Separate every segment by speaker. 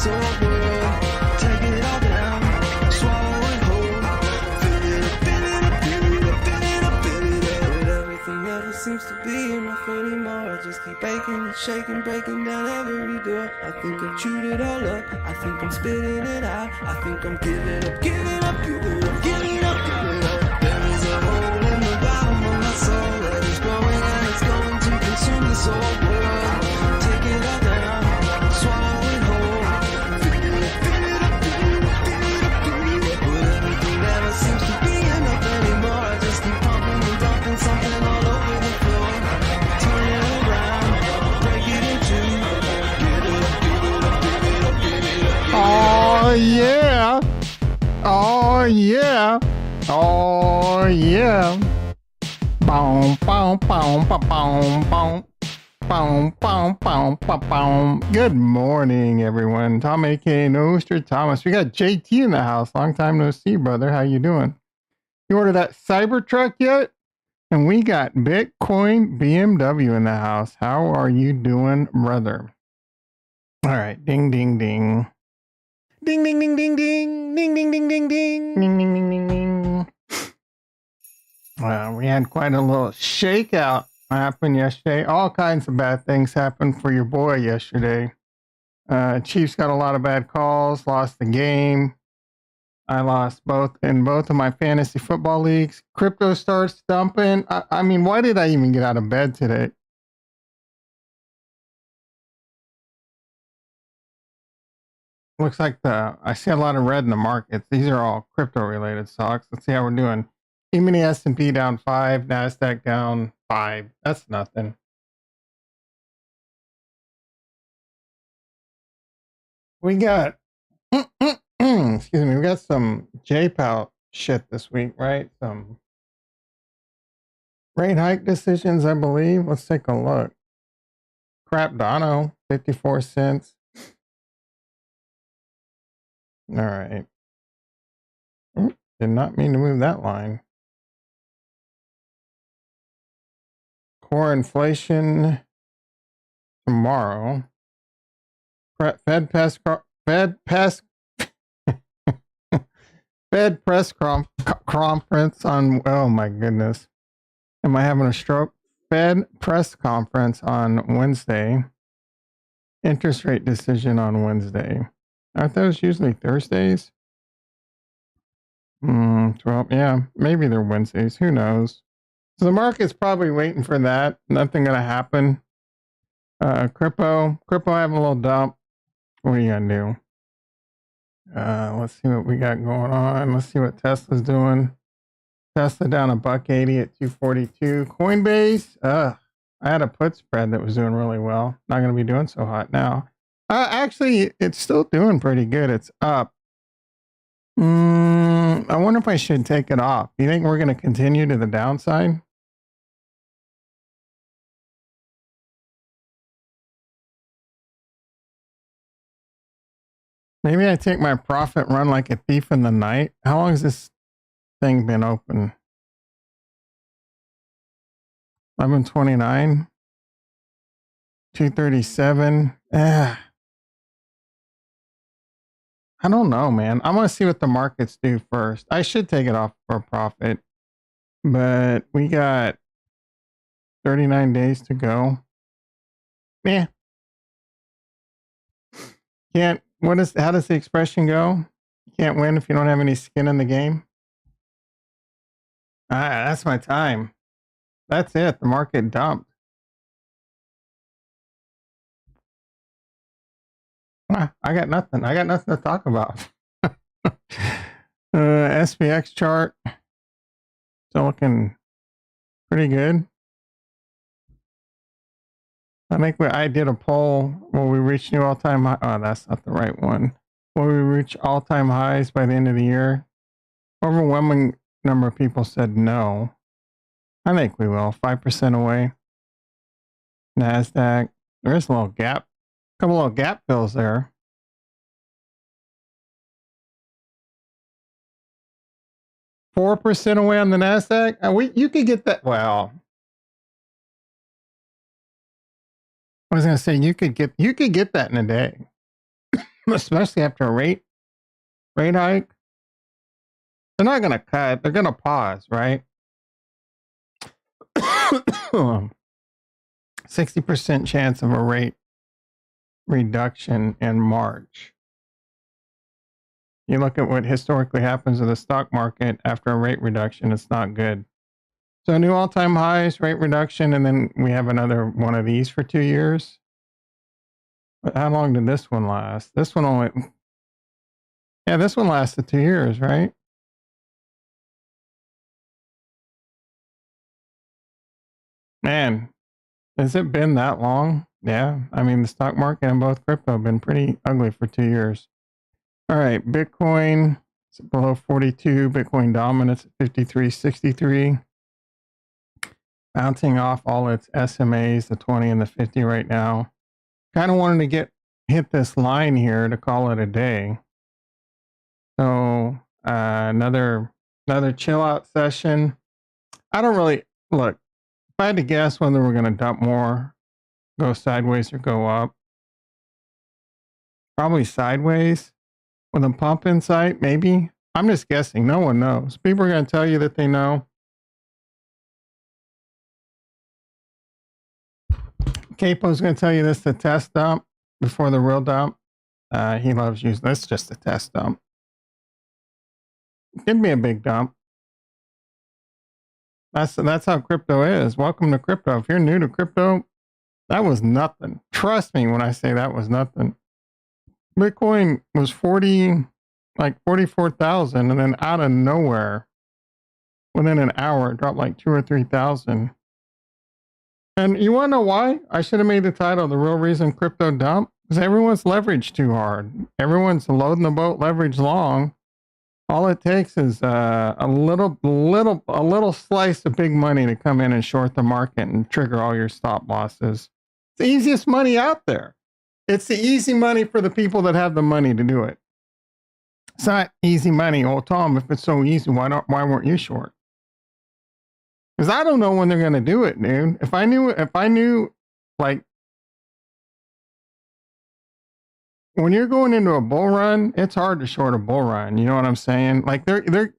Speaker 1: this whole world. Take it all down, swallow it whole. Fill it up, fill it up, fill it up, fill it up, fill it up. But everything never seems to be enough anymore. I just keep baking and shaking, breaking down every door. I think I've chewed it all up, I think I'm spitting it out. I think I'm giving up, giving up, giving up, giving up, giving up. There is a hole in the bottom of my soul that is growing and it's going to consume this whole world. Take it all down, swallow it whole. Fill it up, fill it up, fill it up, fill it up, fill it up. But everything never seems to be enough anymore. I just keep pumping and dumping something all over the floor. Turn it around, break it in two. Give it up, give it up, give it up, give it up, give it up.
Speaker 2: Oh yeah. Oh yeah. Oh yeah. Boom, boom, boom, boom, boom, boom. Boom, boom, boom, boom, boom. Good morning, everyone. Tom, aka Noster Thomas. We got JT in the house. Long time no see, brother. How you doing? You ordered that Cybertruck yet? And we got Bitcoin BMW in the house. How are you doing, brother? All right. Ding, ding, ding. Ding, ding, ding, ding, ding. Ding, ding, ding, ding, ding. Ding, ding, ding, ding, ding. We had quite a little shakeout happen yesterday. All kinds of bad things happened for your boy yesterday. Chiefs got a lot of bad calls, lost the game. I lost in both of my fantasy football leagues. Crypto starts dumping. I mean, why did I even get out of bed today? Looks like I see a lot of red in the markets. These are all crypto related stocks. Let's see how we're doing. E-mini S&P down 5, NASDAQ down 5. That's nothing. We got, excuse me, we got some JPOW shit this week, right? Some rate hike decisions, I believe. Let's take a look. Cardano, 54 cents. All right. Oops, did not mean to move that line. Core inflation tomorrow. Fed press conference on, oh my goodness. Am I having a stroke? Fed press conference on Wednesday. Interest rate decision on Wednesday. Aren't those usually Thursdays? 12, yeah, maybe they're Wednesdays. Who knows? So the market's probably waiting for that. Nothing going to happen. Crypto having a little dump. What are you going to do? Let's see what we got going on. Let's see what Tesla's doing. Tesla down $1.80 at 242. Coinbase, I had a put spread that was doing really well. Not going to be doing so hot now. Actually, it's still doing pretty good. It's up. I wonder if I should take it off. Do you think we're going to continue to the downside? Maybe I take my profit run like a thief in the night. How long has this thing been open? 11:29, 237. I don't know, man. I'm going to see what the markets do first. I should take it off for a profit, but we got 39 days to go. Yeah. How does the expression go? You can't win if you don't have any skin in the game. That's my time. That's it. The market dumped. I got nothing. I got nothing to talk about. SPX chart still looking pretty good. I think I did a poll. Will we reach new all-time high? Oh, that's not the right one. Will we reach all-time highs by the end of the year? Overwhelming number of people said no. I think we will. 5% away. NASDAQ. There is a little gap. A couple little gap fills there. $4 away on the NASDAQ. You could get that. Well, I was going to say you could get that in a day. especially after a rate hike. They're not going to cut. They're going to pause, right? 60% chance of a rate reduction in March. You look at what historically happens to the stock market after a rate reduction, it's not good. So new all-time highs, rate reduction, and then we have another one of these for 2 years. But how long did this one last? This one only... Yeah, this one lasted 2 years, right? Man, has it been that long? Yeah, I mean, the stock market and both crypto have been pretty ugly for 2 years. All right, Bitcoin is below 42. Bitcoin dominance at 53.63. Bouncing off all its SMAs, the 20 and the 50 right now. Kind of wanted to hit this line here to call it a day. So another chill out session. I don't really look. If I had to guess whether we're going to dump more, go sideways or go up, probably sideways with a pump in sight, maybe. I'm just guessing. No one knows. People are going to tell you that they know. Capo's going to tell you this is the test dump before the real dump. He loves using this, just a test dump. Give me a big dump. That's how crypto is. Welcome to crypto. If you're new to crypto, that was nothing. Trust me when I say that was nothing. Bitcoin was 44,000, and then out of nowhere, within an hour, it dropped like 2,000 or 3,000. And you want to know why? I should have made the title "The Real Reason Crypto Dump," because everyone's leveraged too hard. Everyone's loading the boat leverage long. All it takes is a little slice of big money to come in and short the market and trigger all your stop losses. It's the easiest money out there. It's the easy money for the people that have the money to do it. It's not easy money. Oh, Tom, if it's so easy, why weren't you short? Because I don't know when they're going to do it, dude. If I knew, like, when you're going into a bull run, it's hard to short a bull run. You know what I'm saying? Like,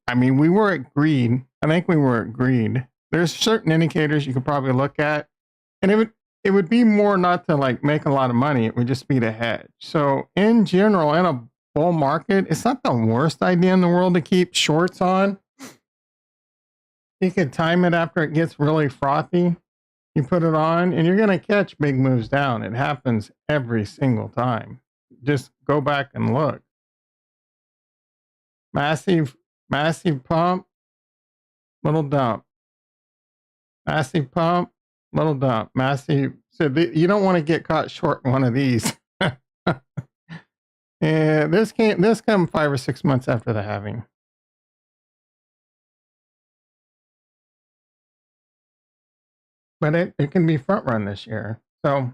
Speaker 2: I mean, we were at greed. I think we were at greed. There's certain indicators you could probably look at, and it would be more not to like make a lot of money. It would just be to hedge. So in general, in a bull market, it's not the worst idea in the world to keep shorts on. You could time it after it gets really frothy. You put it on, and you're going to catch big moves down. It happens every single time. Just go back and look. Massive pump, little dump. Massive pump, little dump. Massive. So you don't want to get caught short in one of these. And this come 5 or 6 months after the halving. But it can be front run this year. So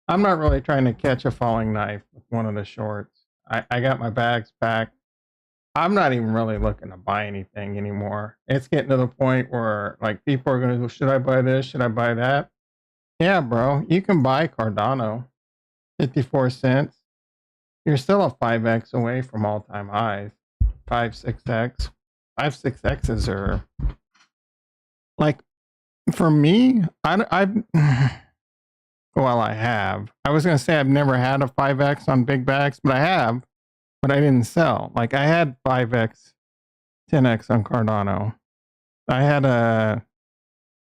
Speaker 2: I'm not really trying to catch a falling knife with one of the shorts. I got my bags packed. I'm not even really looking to buy anything anymore. It's getting to the point where like people are going to go, should I buy this? Should I buy that? Yeah, bro, you can buy Cardano, 54 cents. You're still a 5x away from all-time highs. 5-6x. 5-6x's are like, for me, I've well, I have. I was going to say I've never had a 5x on big bags, but I have, but I didn't sell. Like I had 5x, 10x on Cardano. I had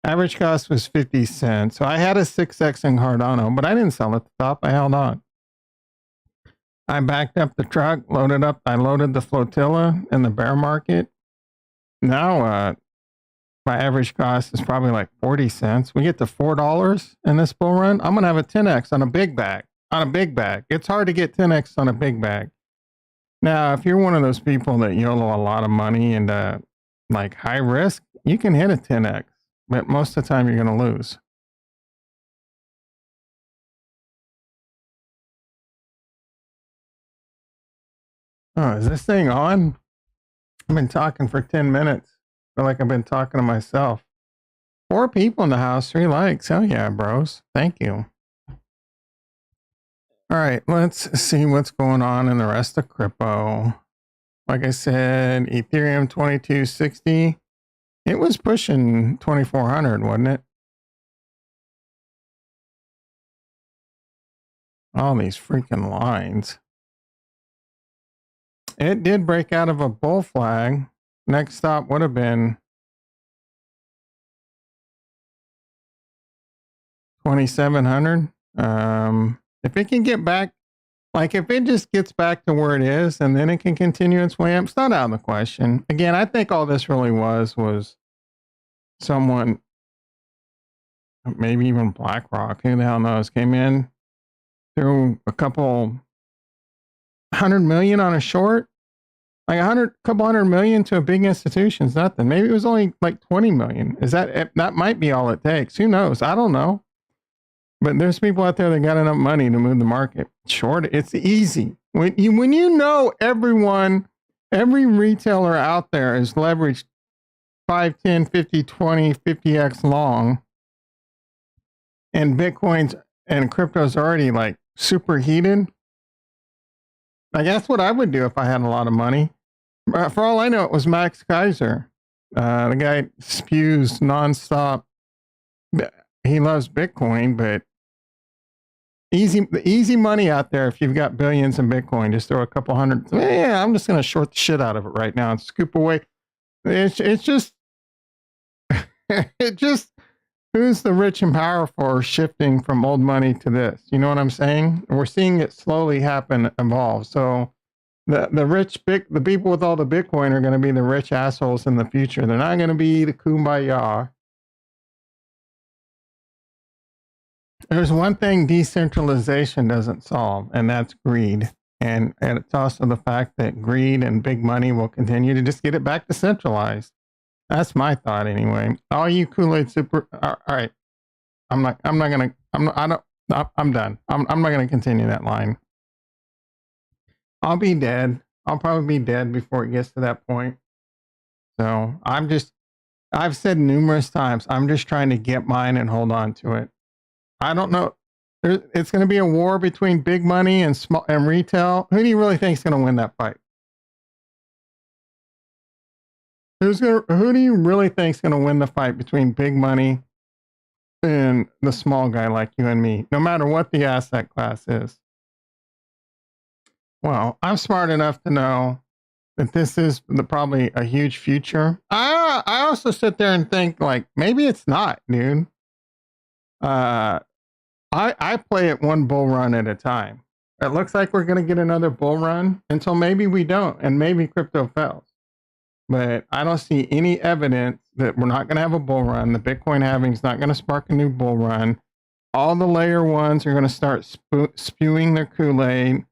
Speaker 2: average cost was 50 cents. So I had a 6x in Cardano, but I didn't sell at the top. I held on. I backed up the truck, I loaded the flotilla in the bear market. Now, my average cost is probably like 40 cents. We get to $4 in this bull run. I'm going to have a 10x on a big bag. It's hard to get 10x on a big bag. Now, if you're one of those people that YOLO a lot of money and like high risk, you can hit a 10x, but most of the time you're going to lose. Oh, is this thing on? I've been talking for 10 minutes. I feel like I've been talking to myself. 4 people in the house, 3 likes. Hell yeah, bros. Thank you. All right, let's see what's going on in the rest of crypto. Like I said, Ethereum 2260. It was pushing 2400, wasn't it? All these freaking lines. It did break out of a bull flag. Next stop would have been 2700. If it can get back, like if it just gets back to where it is and then it can continue its way up, it's not out of the question. Again, I think all this really was someone, maybe even BlackRock, who the hell knows, came in, threw a couple 100 million on a short, like couple 100 million to a big institution is nothing. Maybe it was only like 20 million. That might be all it takes. Who knows? I don't know. But there's people out there that got enough money to move the market. Short, it's easy. When you know every retailer out there is leveraged 5, 10, 50, 20, 50x long, and Bitcoin's and crypto's already like super heated. Like that's what I would do if I had a lot of money. For all I know, it was Max Kaiser. The guy spews nonstop. He loves Bitcoin, but easy money out there. If you've got billions in Bitcoin, just throw a couple hundred. Yeah, I'm just going to short the shit out of it right now and scoop away. It's just, it just, who's the rich and powerful are shifting from old money to this? You know what I'm saying? We're seeing it slowly happen, evolve. So the people with all the Bitcoin are going to be the rich assholes in the future. They're not going to be the kumbaya. There's one thing decentralization doesn't solve, and that's greed. And it's also the fact that greed and big money will continue to just get it back to centralized. That's my thought anyway. All you Kool-Aid super, all right. I'm done. I'm not going to continue that line. I'll be dead. I'll probably be dead before it gets to that point. So I've said numerous times, I'm just trying to get mine and hold on to it. I don't know. It's going to be a war between big money and small and retail. Who do you really think is going to win that fight? Who do you really think is going to win the fight between big money and the small guy like you and me, no matter what the asset class is? Well, I'm smart enough to know that this is probably a huge future. I also sit there and think like maybe it's not, dude. I play it one bull run at a time. It looks like we're going to get another bull run until maybe we don't, and maybe crypto fails. But I don't see any evidence that we're not going to have a bull run. The Bitcoin halving is not going to spark a new bull run. All the layer ones are going to start spewing their Kool-Aid.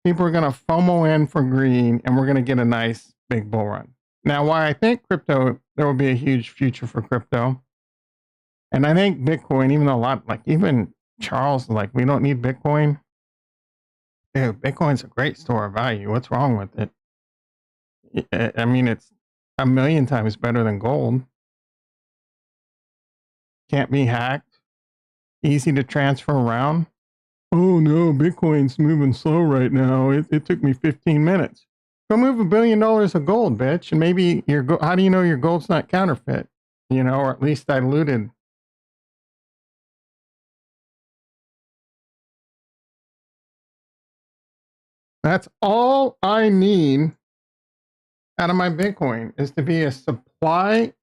Speaker 2: People are going to FOMO in for greed, and we're going to get a nice big bull run. Now, why I think crypto, there will be a huge future for crypto. And I think Bitcoin, even though even Charles, like, we don't need Bitcoin. Dude, Bitcoin's a great store of value. What's wrong with it? I mean, it's 1,000,000 times better than gold. Can't be hacked. Easy to transfer around. Oh no, Bitcoin's moving slow right now. It took me 15 minutes. Go move $1 billion of gold, bitch. And maybe how do you know your gold's not counterfeit? You know, or at least diluted. That's all I need out of my Bitcoin is to be a supply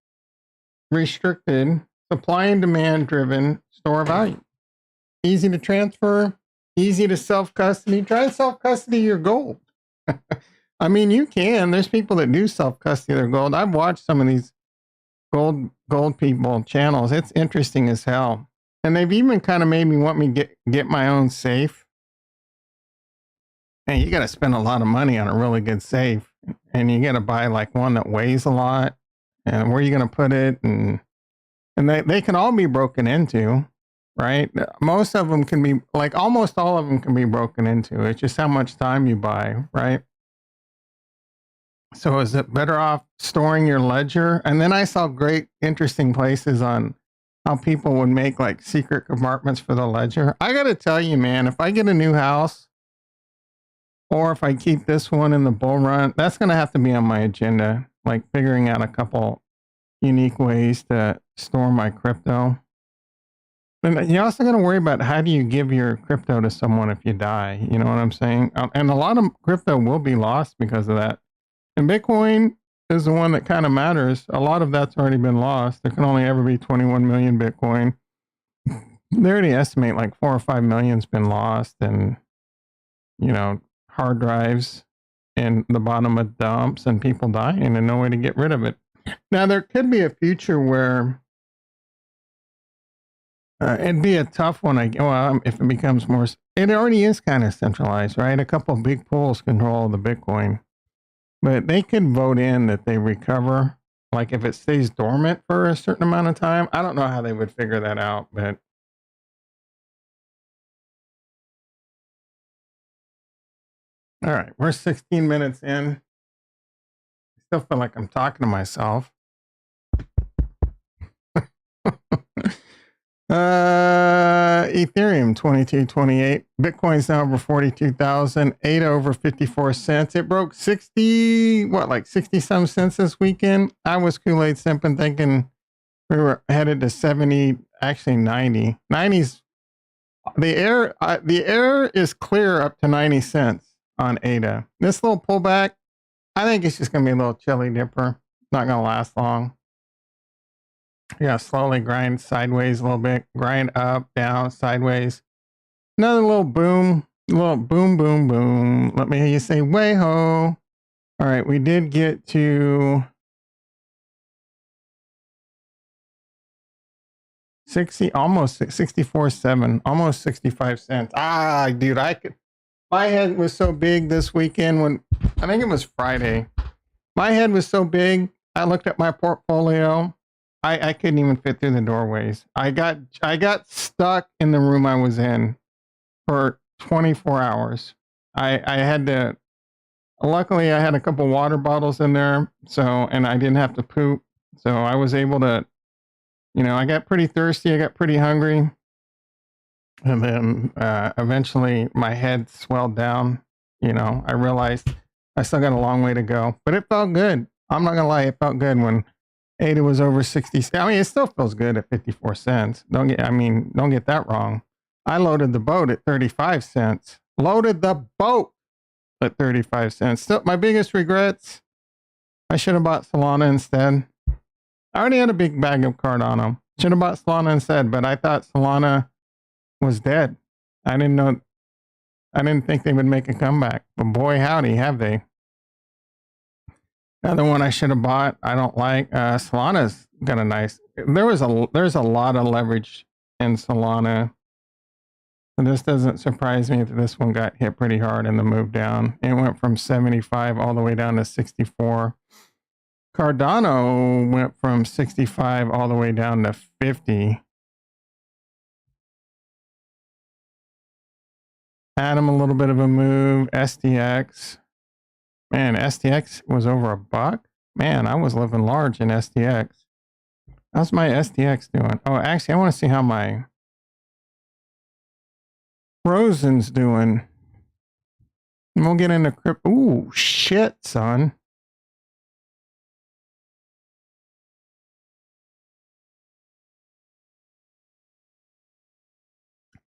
Speaker 2: restricted, supply and demand driven store of value. Easy to transfer, easy to self-custody. Try self-custody your gold. I mean, you can. There's people that do self-custody their gold. I've watched some of these gold people channels. It's interesting as hell. And they've even kind of made me want me get my own safe. And you got to spend a lot of money on a really good safe. And you got to buy like one that weighs a lot. And where are you going to put it? And they can all be broken into, right? Most of them can be, like almost all of them can be broken into. It's just how much time you buy, right? So is it better off storing your ledger? And then I saw great, interesting places on how people would make like secret compartments for the ledger. I got to tell you, man, if I get a new house or if I keep this one in the bull run, that's going to have to be on my agenda. Like figuring out a couple unique ways to store my crypto. And you're also going to worry about how do you give your crypto to someone if you die? You know what I'm saying? And a lot of crypto will be lost because of that. And Bitcoin is the one that kind of matters. A lot of that's already been lost. There can only ever be 21 million Bitcoin. They already estimate like 4 or 5 million's been lost, and you know, hard drives in the bottom of dumps and people dying and no way to get rid of it. Now there could be a future where it'd be a tough one. If it becomes more, it already is kind of centralized, right? A couple of big pools control the Bitcoin, but they could vote in that they recover. Like if it stays dormant for a certain amount of time, I don't know how they would figure that out, but all right, we're 16 minutes in. I still feel like I'm talking to myself. Ethereum 2228. Bitcoin's now over 42,000. ADA over 54 cents. It broke 60 some cents this weekend. I was Kool-Aid simping, thinking we were headed to 70, actually 90. 90's the air is clear up to 90 cents on ADA. This little pullback, I think it's just gonna be a little chili dipper. Not gonna last long. Yeah, slowly grind sideways a little bit, grind up, down, sideways. Another little boom, boom, boom. Let me hear you say, way ho. All right, we did get to 60, almost 64.7, almost 65 cents. Ah, dude, my head was so big this weekend when, I think it was Friday. My head was so big, I looked at my portfolio. I couldn't even fit through the doorways. I got stuck in the room I was in for 24 hours. I had to, luckily I had a couple water bottles in there, and I didn't have to poop. So I was able to, I got pretty thirsty. I got pretty hungry. And then eventually my head swelled down. I realized I still got a long way to go, but it felt good. I'm not gonna lie, it felt good when ADA was over 60. I mean, it still feels good at 54 cents. Don't get that wrong. I loaded the boat at 35 cents. Loaded the boat at 35 cents. Still, my biggest regrets, I should have bought Solana instead. I already had a big bag of Cardano. Should have bought Solana instead, but I thought Solana was dead. I didn't think they would make a comeback. But boy, howdy, have they. Another one I should have bought, I don't like. Solana's got a nice, there's a lot of leverage in Solana. And this doesn't surprise me that this one got hit pretty hard in the move down. It went from 75 all the way down to 64. Cardano went from 65 all the way down to 50. Atom a little bit of a move. STX. Man, STX was over $1. Man, I was living large in STX. How's my STX doing? Oh, actually, I want to see how my Rosen's doing. And we'll get into crypto. Ooh, shit, son.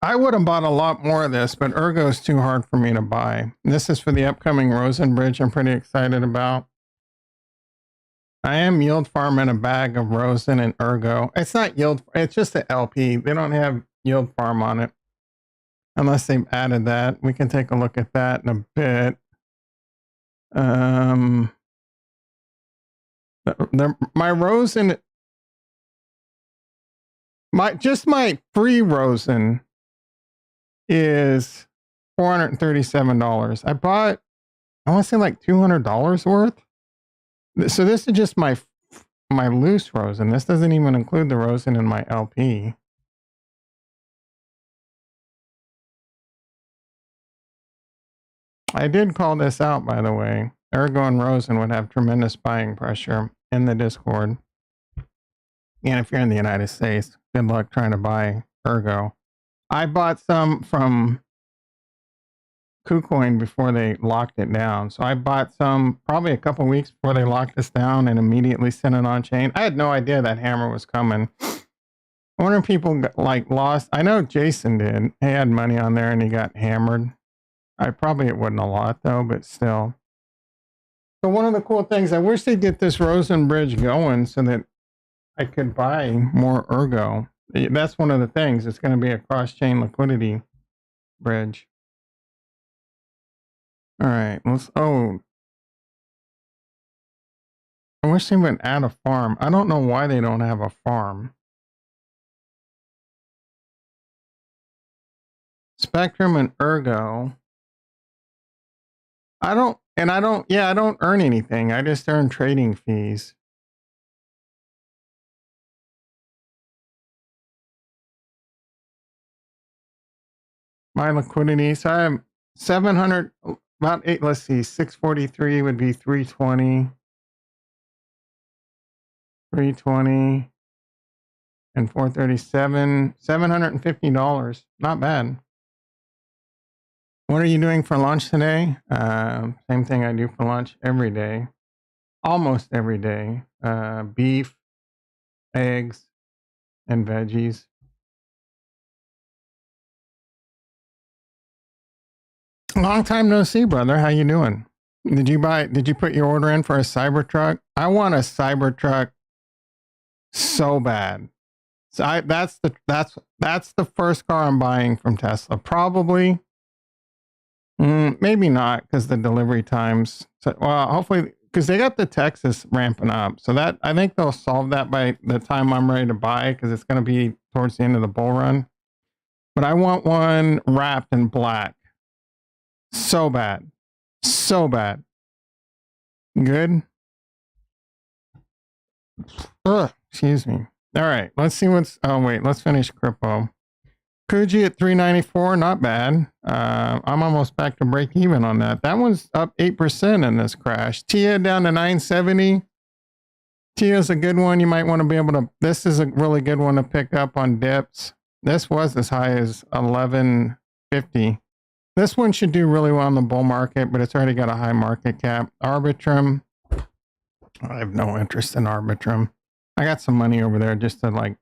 Speaker 2: I would have bought a lot more of this, but Ergo is too hard for me to buy. This is for the upcoming Rosen Bridge I'm pretty excited about. I am yield farming a bag of Rosen and Ergo. It's not yield, it's just an LP. They don't have yield farm on it. Unless they've added that. We can take a look at that in a bit. My Rosen, my free Rosen is $437. I bought, I want to say like $200 worth. So this is just my loose Rosen. This doesn't even include the Rosen in my LP. I did call this out, by the way. Ergo and Rosen would have tremendous buying pressure in the Discord. And if you're in the United States, good luck trying to buy Ergo. I bought some from KuCoin before they locked it down. So I bought some probably a couple weeks before they locked this down and immediately sent it on chain. I had no idea that hammer was coming. I wonder if people like lost. I know Jason did. He had money on there and he got hammered. It wasn't a lot though, but still. So one of the cool things, I wish they'd get this Rosen bridge going so that I could buy more Ergo. That's one of the things. It's going to be a cross-chain liquidity bridge. All right, I wish they would add a farm. I don't know why they don't have a farm. Spectrum and Ergo. I don't earn anything. I just earn trading fees. My liquidity, so I have 700, about 8, let's see, 643 would be 320. 320 and 437, $750. Not bad. What are you doing for lunch today? Same thing I do for lunch every day. Almost every day. Beef, eggs, and veggies. Long time no see, brother. How you doing? Did you put your order in for a Cybertruck? I want a Cybertruck so bad. So that's the first car I'm buying from Tesla. Probably, maybe not because the delivery times. So, well, hopefully because they got the Texas ramping up. So that I think they'll solve that by the time I'm ready to buy because it's going to be towards the end of the bull run. But I want one wrapped in black. So bad. So bad. Good. Ugh, excuse me. All right, let's see let's finish crypto. Kuji at 394, not bad. I'm almost back to break even on that. That one's up 8% in this crash. TIA down to 970. TIA's a good one. You might want to be able to, this is a really good one to pick up on dips. This was as high as 1150. This one should do really well in the bull market, but it's already got a high market cap. Arbitrum. I have no interest in Arbitrum. I got some money over there just to like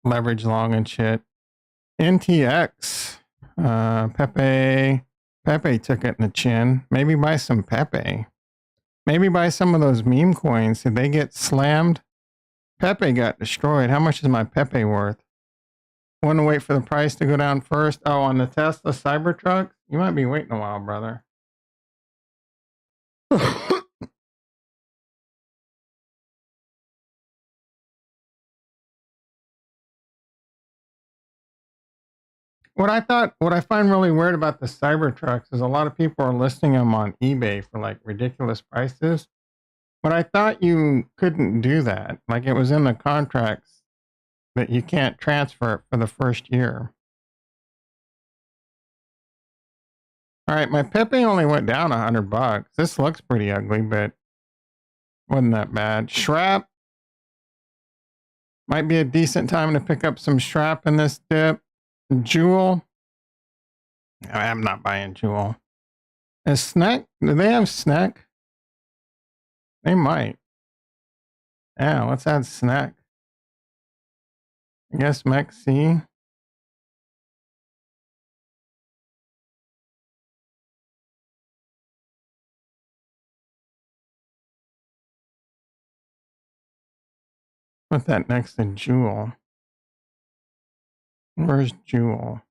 Speaker 2: leverage long and shit. NTX. Pepe took it in the chin. Maybe buy some Pepe. Maybe buy some of those meme coins. Did they get slammed? Pepe got destroyed. How much is my Pepe worth? Want to wait for the price to go down first? Oh, on the Tesla Cybertruck? You might be waiting a while, brother. What I find really weird about the Cybertrucks is a lot of people are listing them on eBay for like ridiculous prices. But I thought you couldn't do that. Like it was in the contracts that you can't transfer it for the first year. All right, my Pepe only went down $100. This looks pretty ugly, but wasn't that bad. Shrap. Might be a decent time to pick up some Shrap in this dip. Jewel. I'm not buying Jewel. Is Snack? Do they have Snack? They might. Yeah, let's add Snack. I guess Maxi. Put that next to Jewel. Where's Jewel?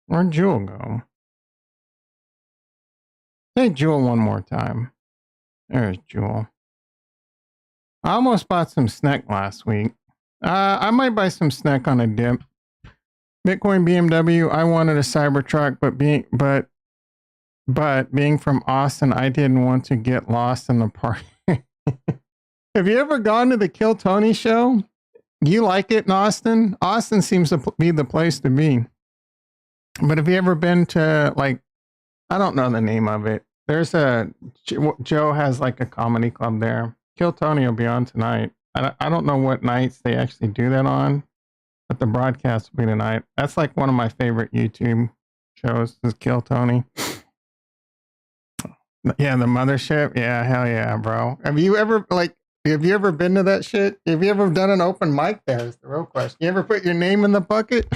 Speaker 2: Where'd Jewel go? Say Jewel one more time. There's Jewel. I almost bought some Snack last week. I might buy some Snack on a dip. Bitcoin BMW, I wanted a Cybertruck, but being from Austin, I didn't want to get lost in the party. Have you ever gone to the Kill Tony show? You like it in Austin? Austin seems to be the place to be. But have you ever been to, like, I don't know the name of it. There's Joe has like a comedy club there. Kill Tony will be on tonight. I don't know what nights they actually do that on, but the broadcast will be tonight. That's like one of my favorite YouTube shows is Kill Tony. Yeah, the mothership. Yeah, hell yeah, bro. Have you ever been to that shit? Have you ever done an open mic there? Is the real question. You ever put your name in the bucket?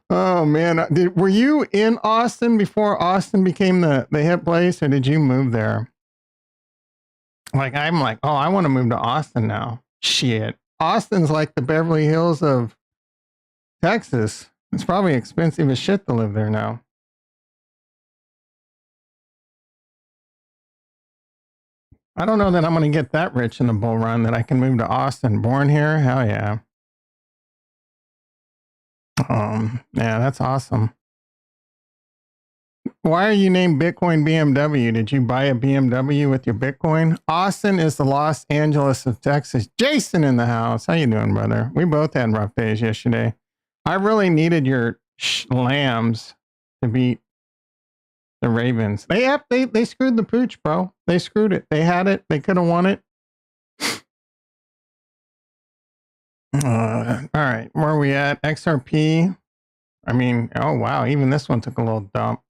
Speaker 2: Oh man, were you in Austin before Austin became the hip place, or did you move there? Like I'm like, oh, I want to move to Austin now. Shit, Austin's like the Beverly Hills of Texas. It's probably expensive as shit to live there now. I don't know that I'm going to get that rich in the bull run that I can move to Austin. Born here? Hell yeah. Yeah, that's awesome. Why are you named Bitcoin BMW? Did you buy a BMW with your Bitcoin? Austin is the Los Angeles of Texas. Jason in the house. How you doing, brother? We both had rough days yesterday. I really needed your lambs to beat the Ravens. They screwed the pooch, bro. They screwed it. They had it. They could have won it. All right, where are we at? XRP. I mean, oh wow, even this one took a little dump.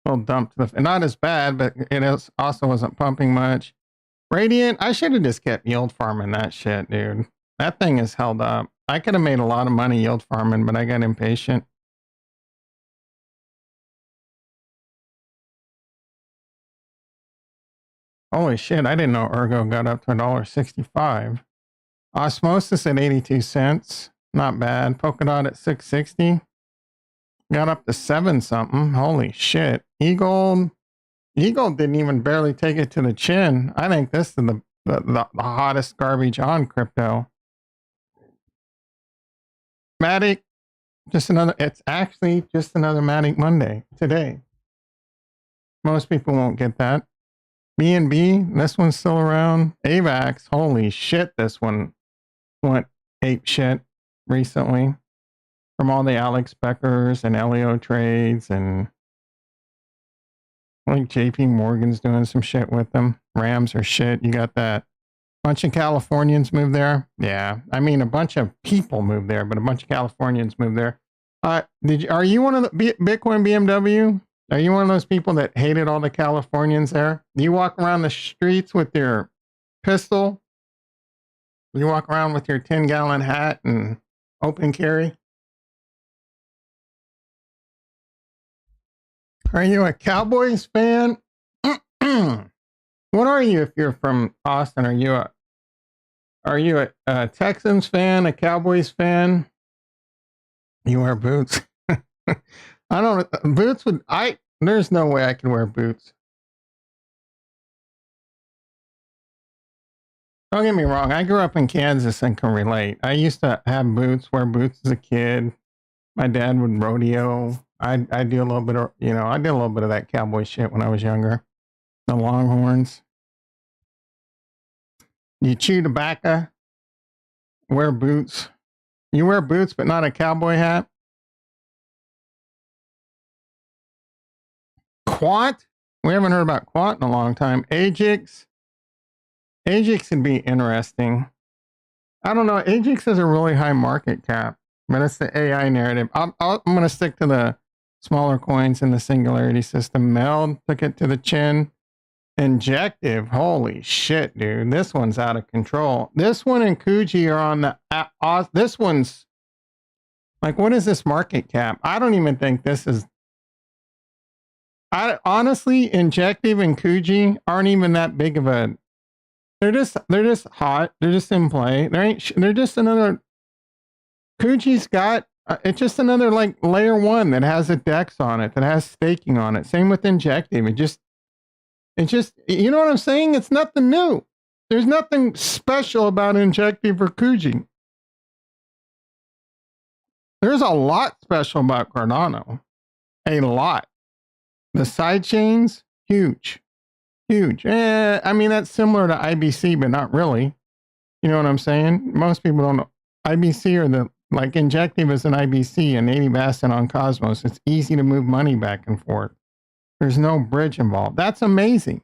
Speaker 2: Not as bad, but it also wasn't pumping much. Radiant, I should have just kept yield farming that shit, dude. That thing is held up. I could have made a lot of money yield farming, but I got impatient. Holy shit, I didn't know Ergo got up to $1.65. Osmosis at 82 cents. Not bad. Polkadot at 660. Got up to 7 something. Holy shit. Eagle didn't even barely take it to the chin. I think this is the hottest garbage on crypto. Matic, it's actually just another Matic Monday today. Most people won't get that. BNB, this one's still around. AVAX, holy shit, this one went ape shit recently. From all the Alex Beckers and Elio trades, and I think JP Morgan's doing some shit with them. Rams are shit. You got that bunch of Californians moved there. Yeah, I mean a bunch of people moved there, but a bunch of Californians moved there. Are you one of the Bitcoin BMW? Are you one of those people that hated all the Californians there? Do you walk around the streets with your pistol? You walk around with your 10-gallon hat and open carry? Are you a Cowboys fan? What are you if you're from Austin? Are you a Texans fan, a Cowboys fan? You wear boots. I don't boots would there's no way I can wear boots. Don't get me wrong, I grew up in Kansas and can relate. I used to have wear boots as a kid. My dad would rodeo. I do a little bit of, I did a little bit of that cowboy shit when I was younger. The Longhorns. You chew tobacco, wear boots. You wear boots, but not a cowboy hat. Quant? We haven't heard about Quant in a long time. Ajax would be interesting. I don't know. Ajax has a really high market cap, but it's the AI narrative. I'm going to stick to the smaller coins in the Singularity system. Meld took it to the chin. Injective, holy shit, dude. This one's out of control. This one and Kuji are on the... this one's... Like, what is this market cap? I don't even think this is... honestly, Injective and Kuji aren't even that big of a... They're just hot. They're just in play. They're just another... Kuji's got... it's just another, like, layer 1 that has a DEX on it, that has staking on it. Same with Injective. It's just, you know what I'm saying? It's nothing new. There's nothing special about Injective or Kuji. There's a lot special about Cardano. A lot. The side chains, huge. Huge. I mean, that's similar to IBC, but not really. You know what I'm saying? Most people don't know. IBC or like Injective is an IBC, a native asset on Cosmos. It's easy to move money back and forth. There's no bridge involved. That's amazing.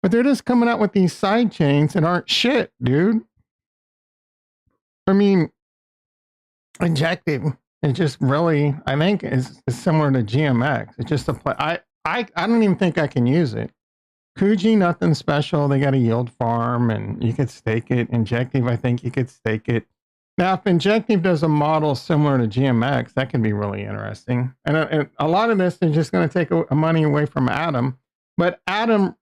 Speaker 2: But they're just coming out with these side chains that aren't shit, dude. I mean, Injective, it just really, I think, is similar to GMX. It's just a play. I don't even think I can use it. Kuji, nothing special. They got a yield farm and you could stake it. Injective, I think you could stake it. Now, if Injective does a model similar to GMX, that could be really interesting. And a lot of this is just going to take money away from Atom. But Atom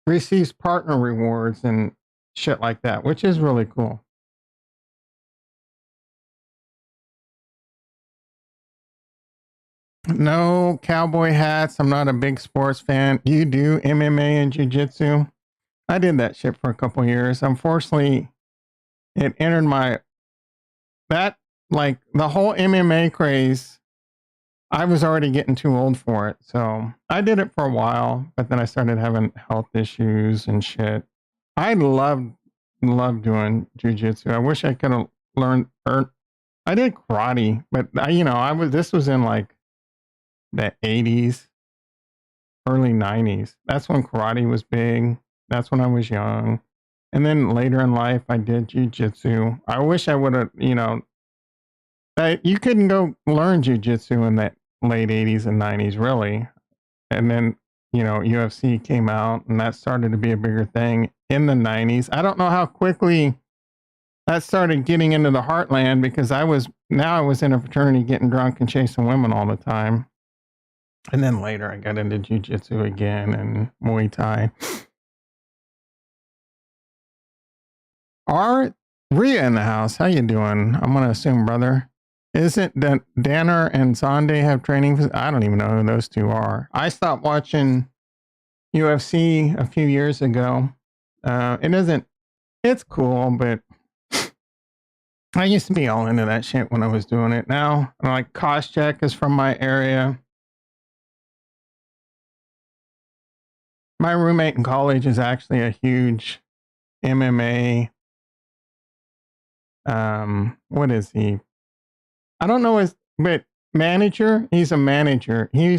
Speaker 2: receives partner rewards and shit like that, which is really cool. No cowboy hats. I'm not a big sports fan. You do MMA and jiu-jitsu? I did that shit for a couple years. Unfortunately, it entered like the whole MMA craze. I was already getting too old for it. So I did it for a while, but then I started having health issues and shit. I love doing jiu-jitsu. I wish I could have learned, I did karate, but this was in like the 80s, early 90s. That's when karate was big. That's when I was young. And then later in life, I did jiu-jitsu. I wish I would have, you couldn't go learn jiu-jitsu in the late 80s and 90s, really. And then, UFC came out and that started to be a bigger thing in the 90s. I don't know how quickly that started getting into the heartland because I was in a fraternity getting drunk and chasing women all the time. And then later I got into jiu-jitsu again and Muay Thai. Are Rhea in the house? How you doing? I'm going to assume, brother. Isn't that Danner and Zonde have training? I don't even know who those two are. I stopped watching UFC a few years ago. It's cool, but I used to be all into that shit when I was doing it. Now, like Koscheck is from my area. My roommate in college is actually a huge MMA. What is he? I don't know but manager. He's a manager. He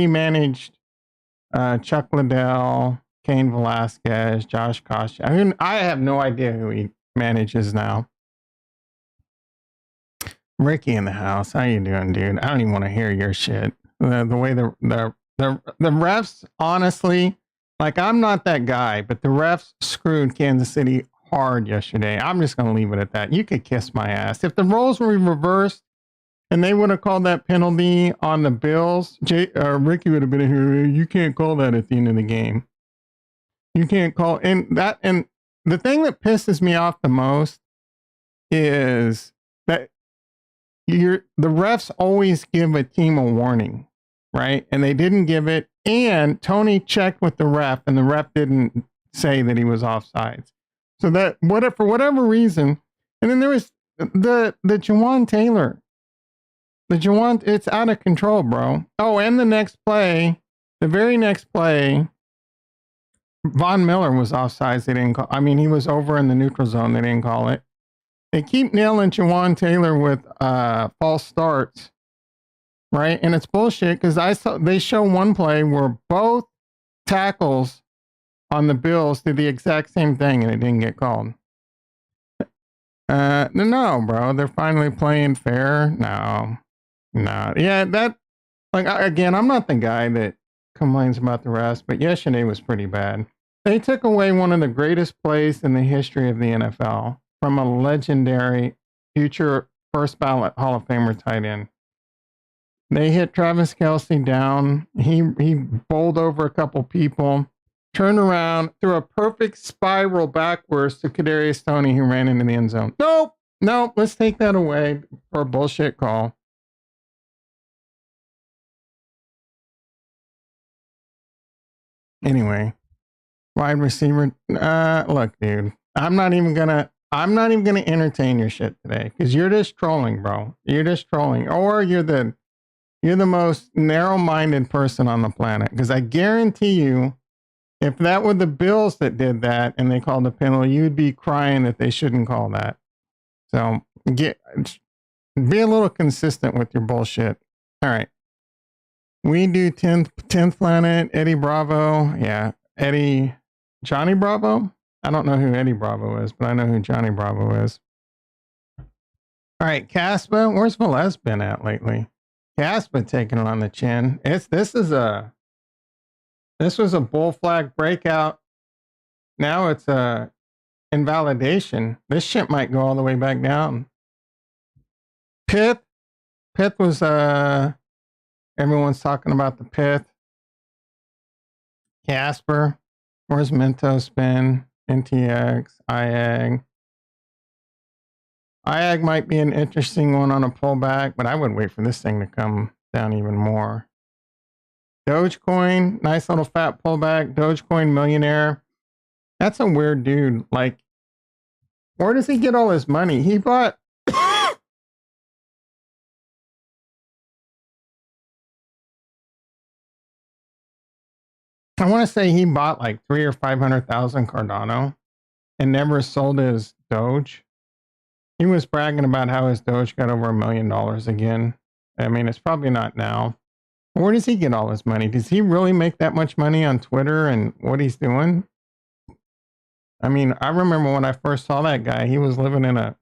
Speaker 2: managed Chuck Liddell, Cain Velasquez, Josh Koscheck. I have no idea who he manages now. Ricky in the house. How you doing, dude? I don't even want to hear your shit. The way the refs, honestly, like I'm not that guy, but the refs screwed Kansas City hard yesterday. I'm just going to leave it at that. You could kiss my ass. If the roles were reversed and they would have called that penalty on the Bills, Ricky would have been here. You can't call that at the end of the game. You can't call. And the thing that pisses me off the most is that the refs always give a team a warning, right? And they didn't give it. And Tony checked with the ref, and the ref didn't say that he was offsides. So that for whatever reason, and then there was the Jawan Taylor. It's out of control, bro. Oh, and the very next play, Von Miller was offsides. They didn't call. I mean, he was over in the neutral zone. They didn't call it. They keep nailing Jawan Taylor with false starts, right? And it's bullshit because they show one play where both tackles on the Bills did the exact same thing and it didn't get called. No, bro. They're finally playing fair. No. Yeah, again, I'm not the guy that complains about the rest, but yesterday was pretty bad. They took away one of the greatest plays in the history of the NFL from a legendary future first ballot Hall of Famer tight end. They hit Travis Kelce down. He bowled over a couple people, turned around, threw a perfect spiral backwards to Kadarius Toney, who ran into the end zone. Nope, let's take that away for a bullshit call. Anyway, wide receiver. Look, dude, I'm not even gonna entertain your shit today because you're just trolling, bro. You're just trolling, or you're the most narrow-minded person on the planet. Because I guarantee you, if that were the Bills that did that and they called the penalty, you'd be crying that they shouldn't call that. So be a little consistent with your bullshit. All right. We do 10th planet, Eddie Bravo. Yeah, Eddie Johnny Bravo? I don't know who Eddie Bravo is, but I know who Johnny Bravo is. All right, Caspa. Where's Velez been at lately? Caspa taking it on the chin. This was a bull flag breakout. Now it's a invalidation. This shit might go all the way back down. Pith was everyone's talking about the Pith. Casper. Where's Mentos been? NTX, IAG. IAG might be an interesting one on a pullback, but I would wait for this thing to come down even more. Dogecoin, nice little fat pullback. Dogecoin millionaire. That's a weird dude. Like, where does he get all his money? He bought I want to say he bought like 300,000 or 500,000 Cardano and never sold his Doge. He was bragging about how his Doge got over $1 million again. I mean, it's probably not now. Where does he get all his money? Does he really make that much money on Twitter and what he's doing? I mean, I remember when I first saw that guy, he was living in a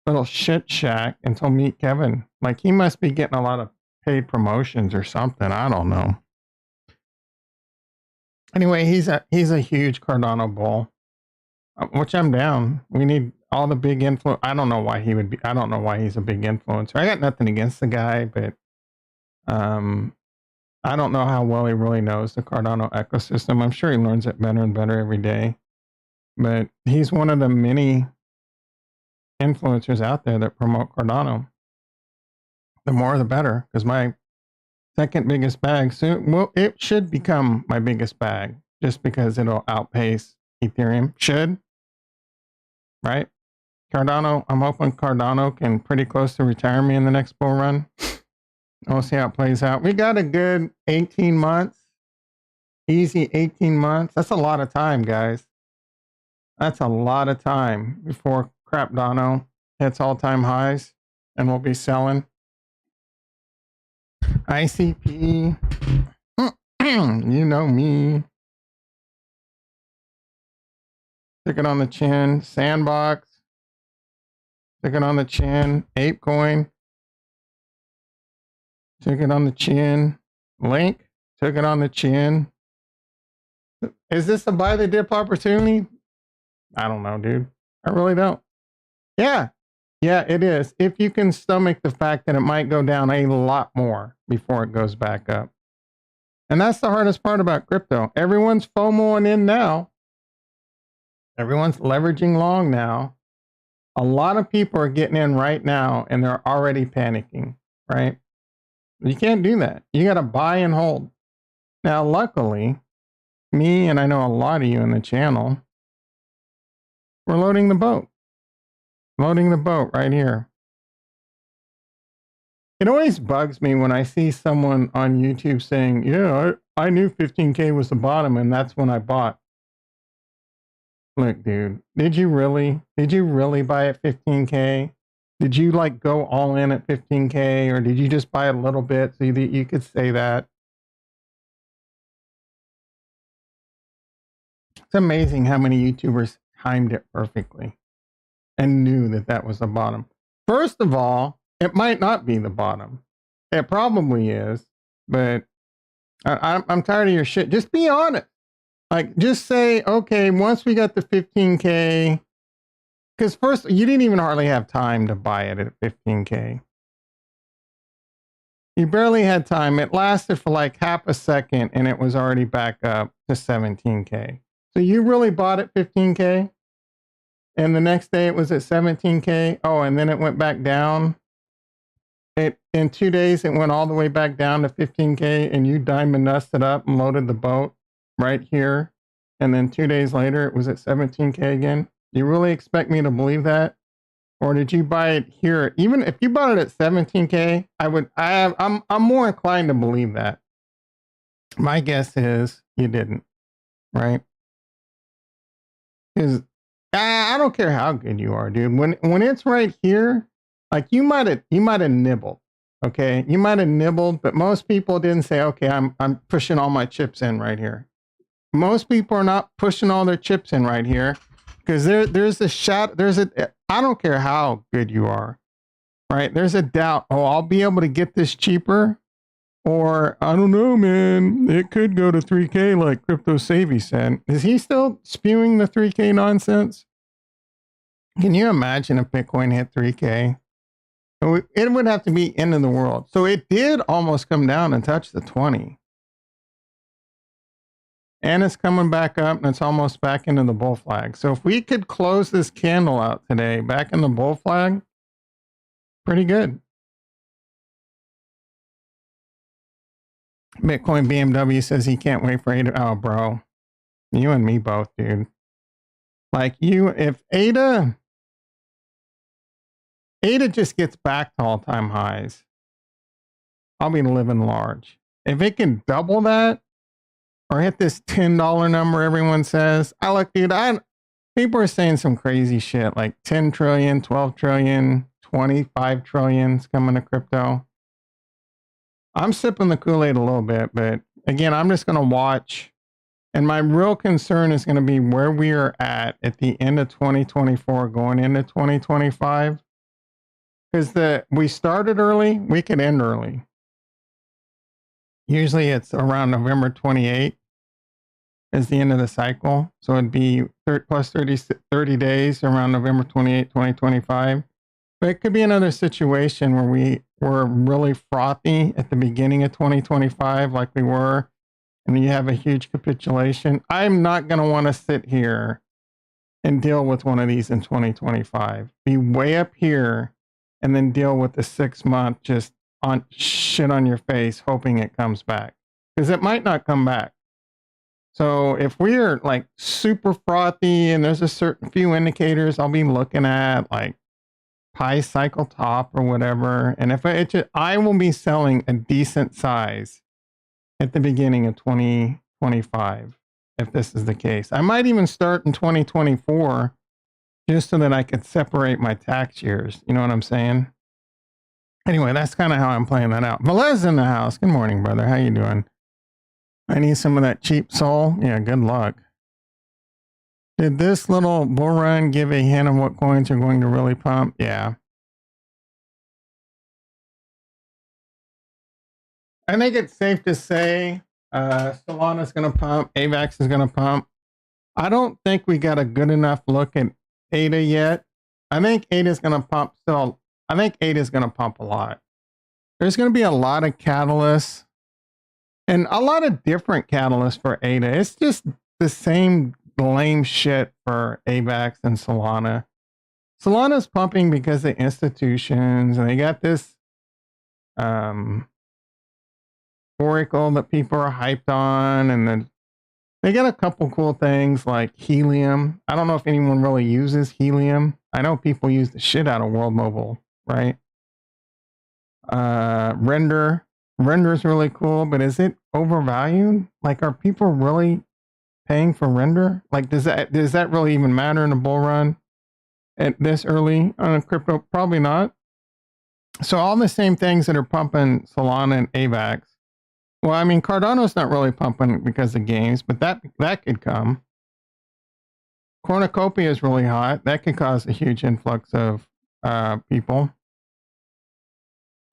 Speaker 2: little shit shack until Meet Kevin. Like, he must be getting a lot of paid promotions or something. I don't know. Anyway, he's a huge Cardano bull, which I'm down. We need all the big influence. I don't know why he would be. I don't know why he's a big influencer. I got nothing against the guy, but I don't know how well he really knows the Cardano ecosystem. I'm sure he learns it better and better every day. But he's one of the many influencers out there that promote Cardano. The more, the better, because my second biggest bag soon, well, it should become my biggest bag just because it'll outpace Ethereum. Should, right? Cardano, I'm hoping Cardano can pretty close to retire me in the next bull run. We'll see how it plays out. We got a good 18 months, easy 18 months. That's a lot of time, guys. That's a lot of time before Crapdano hits all-time highs and we'll be selling. ICP, you know me. Stick it on the chin. Sandbox, stick it on the chin. ApeCoin, took it on the chin. Link, took it on the chin. Is this a buy the dip opportunity? I don't know, dude. I really don't. Yeah, it is. If you can stomach the fact that it might go down a lot more before it goes back up. And that's the hardest part about crypto. Everyone's FOMOing in now. Everyone's leveraging long now. A lot of people are getting in right now and they're already panicking, right? You can't do that. You got to buy and hold. Now, luckily, me and I know a lot of you in the channel, we're loading the boat. Loading the boat right here. It always bugs me when I see someone on YouTube saying, yeah, I knew 15K was the bottom and that's when I bought. Look, dude, did you really buy at 15K? Did you like go all in at 15K or did you just buy a little bit so that you could say that? It's amazing how many YouTubers timed it perfectly and knew that that was the bottom. First of all, it might not be the bottom. It probably is, but I'm tired of your shit. Just be honest. Like, just say, okay, once we got the 15K, because first, you didn't even hardly have time to buy it at 15K. You barely had time. It lasted for like half a second and it was already back up to 17K. So you really bought at 15K? And the next day it was at 17K. Oh, and then it went back down. In 2 days, it went all the way back down to 15K and you diamond dusted up and loaded the boat right here. And then 2 days later, it was at 17K again. You really expect me to believe that? Or did you buy it here? Even if you bought it at 17K, I'm more inclined to believe that. My guess is you didn't, right? Because I don't care how good you are, dude. When it's right here, like you might have nibbled, okay? You might have nibbled, but most people didn't say, okay, I'm pushing all my chips in right here. most people are not pushing all their chips in right here because there's a shot. I don't care how good you are, right? There's a doubt. Oh, I'll be able to get this cheaper. Or, I don't know, man, it could go to 3K like Crypto Savvy said. Is he still spewing the 3K nonsense? Can you imagine if Bitcoin hit 3K? It would have to be end of the world. So it did almost come down and touch the 20. And it's coming back up and it's almost back into the bull flag. So if we could close this candle out today, back in the bull flag, pretty good. Bitcoin BMW says he can't wait for ADA. Oh, bro. You and me both, dude. Like if ADA just gets back to all-time highs, I'll be living large. If it can double that or hit this $10 number everyone says, people are saying some crazy shit like 10 trillion, 12 trillion, 25 trillion is coming to crypto. I'm sipping the Kool-Aid a little bit, but again, I'm just going to watch. And my real concern is going to be where we are at the end of 2024 going into 2025. Because we started early, we could end early. Usually it's around November 28th is the end of the cycle. So it'd be plus 30 days around November 28th, 2025. But it could be another situation where we were really frothy at the beginning of 2025 like we were, and you have a huge capitulation. I'm not going to want to sit here and deal with one of these in 2025. Be way up here and then deal with the 6 month just on shit on your face hoping it comes back, because it might not come back. So if we're like super frothy and there's a certain few indicators I'll be looking at, like Pi cycle top or whatever, and if I will be selling a decent size at the beginning of 2025 if this is the case. I might even start in 2024 just so that I could separate my tax years. You know what I'm saying? Anyway, that's kind of how I'm playing that out. Velez in the house. Good morning, brother. How you doing? I need some of that cheap soul. Yeah, good luck. Did this little bull run give a hint of what coins are going to really pump? Yeah. I think it's safe to say Solana is going to pump. AVAX is going to pump. I don't think we got a good enough look at ADA yet. I think ADA is going to pump still. I think ADA is going to pump a lot. There's going to be a lot of catalysts and a lot of different catalysts for ADA. It's just the same lame shit for AVAX and Solana. Solana's pumping because of institutions, and they got this Oracle that people are hyped on, and then they got a couple cool things like Helium. I don't know if anyone really uses Helium. I know people use the shit out of World Mobile, right? Render is really cool, but is it overvalued? Like, are people really paying for render? Like, does that really even matter in a bull run at this early on a crypto? Probably not. So all the same things that are pumping Solana and AVAX. Well, I mean, Cardano's not really pumping because of games, but that could come. Cornucopia is really hot. That could cause a huge influx of people.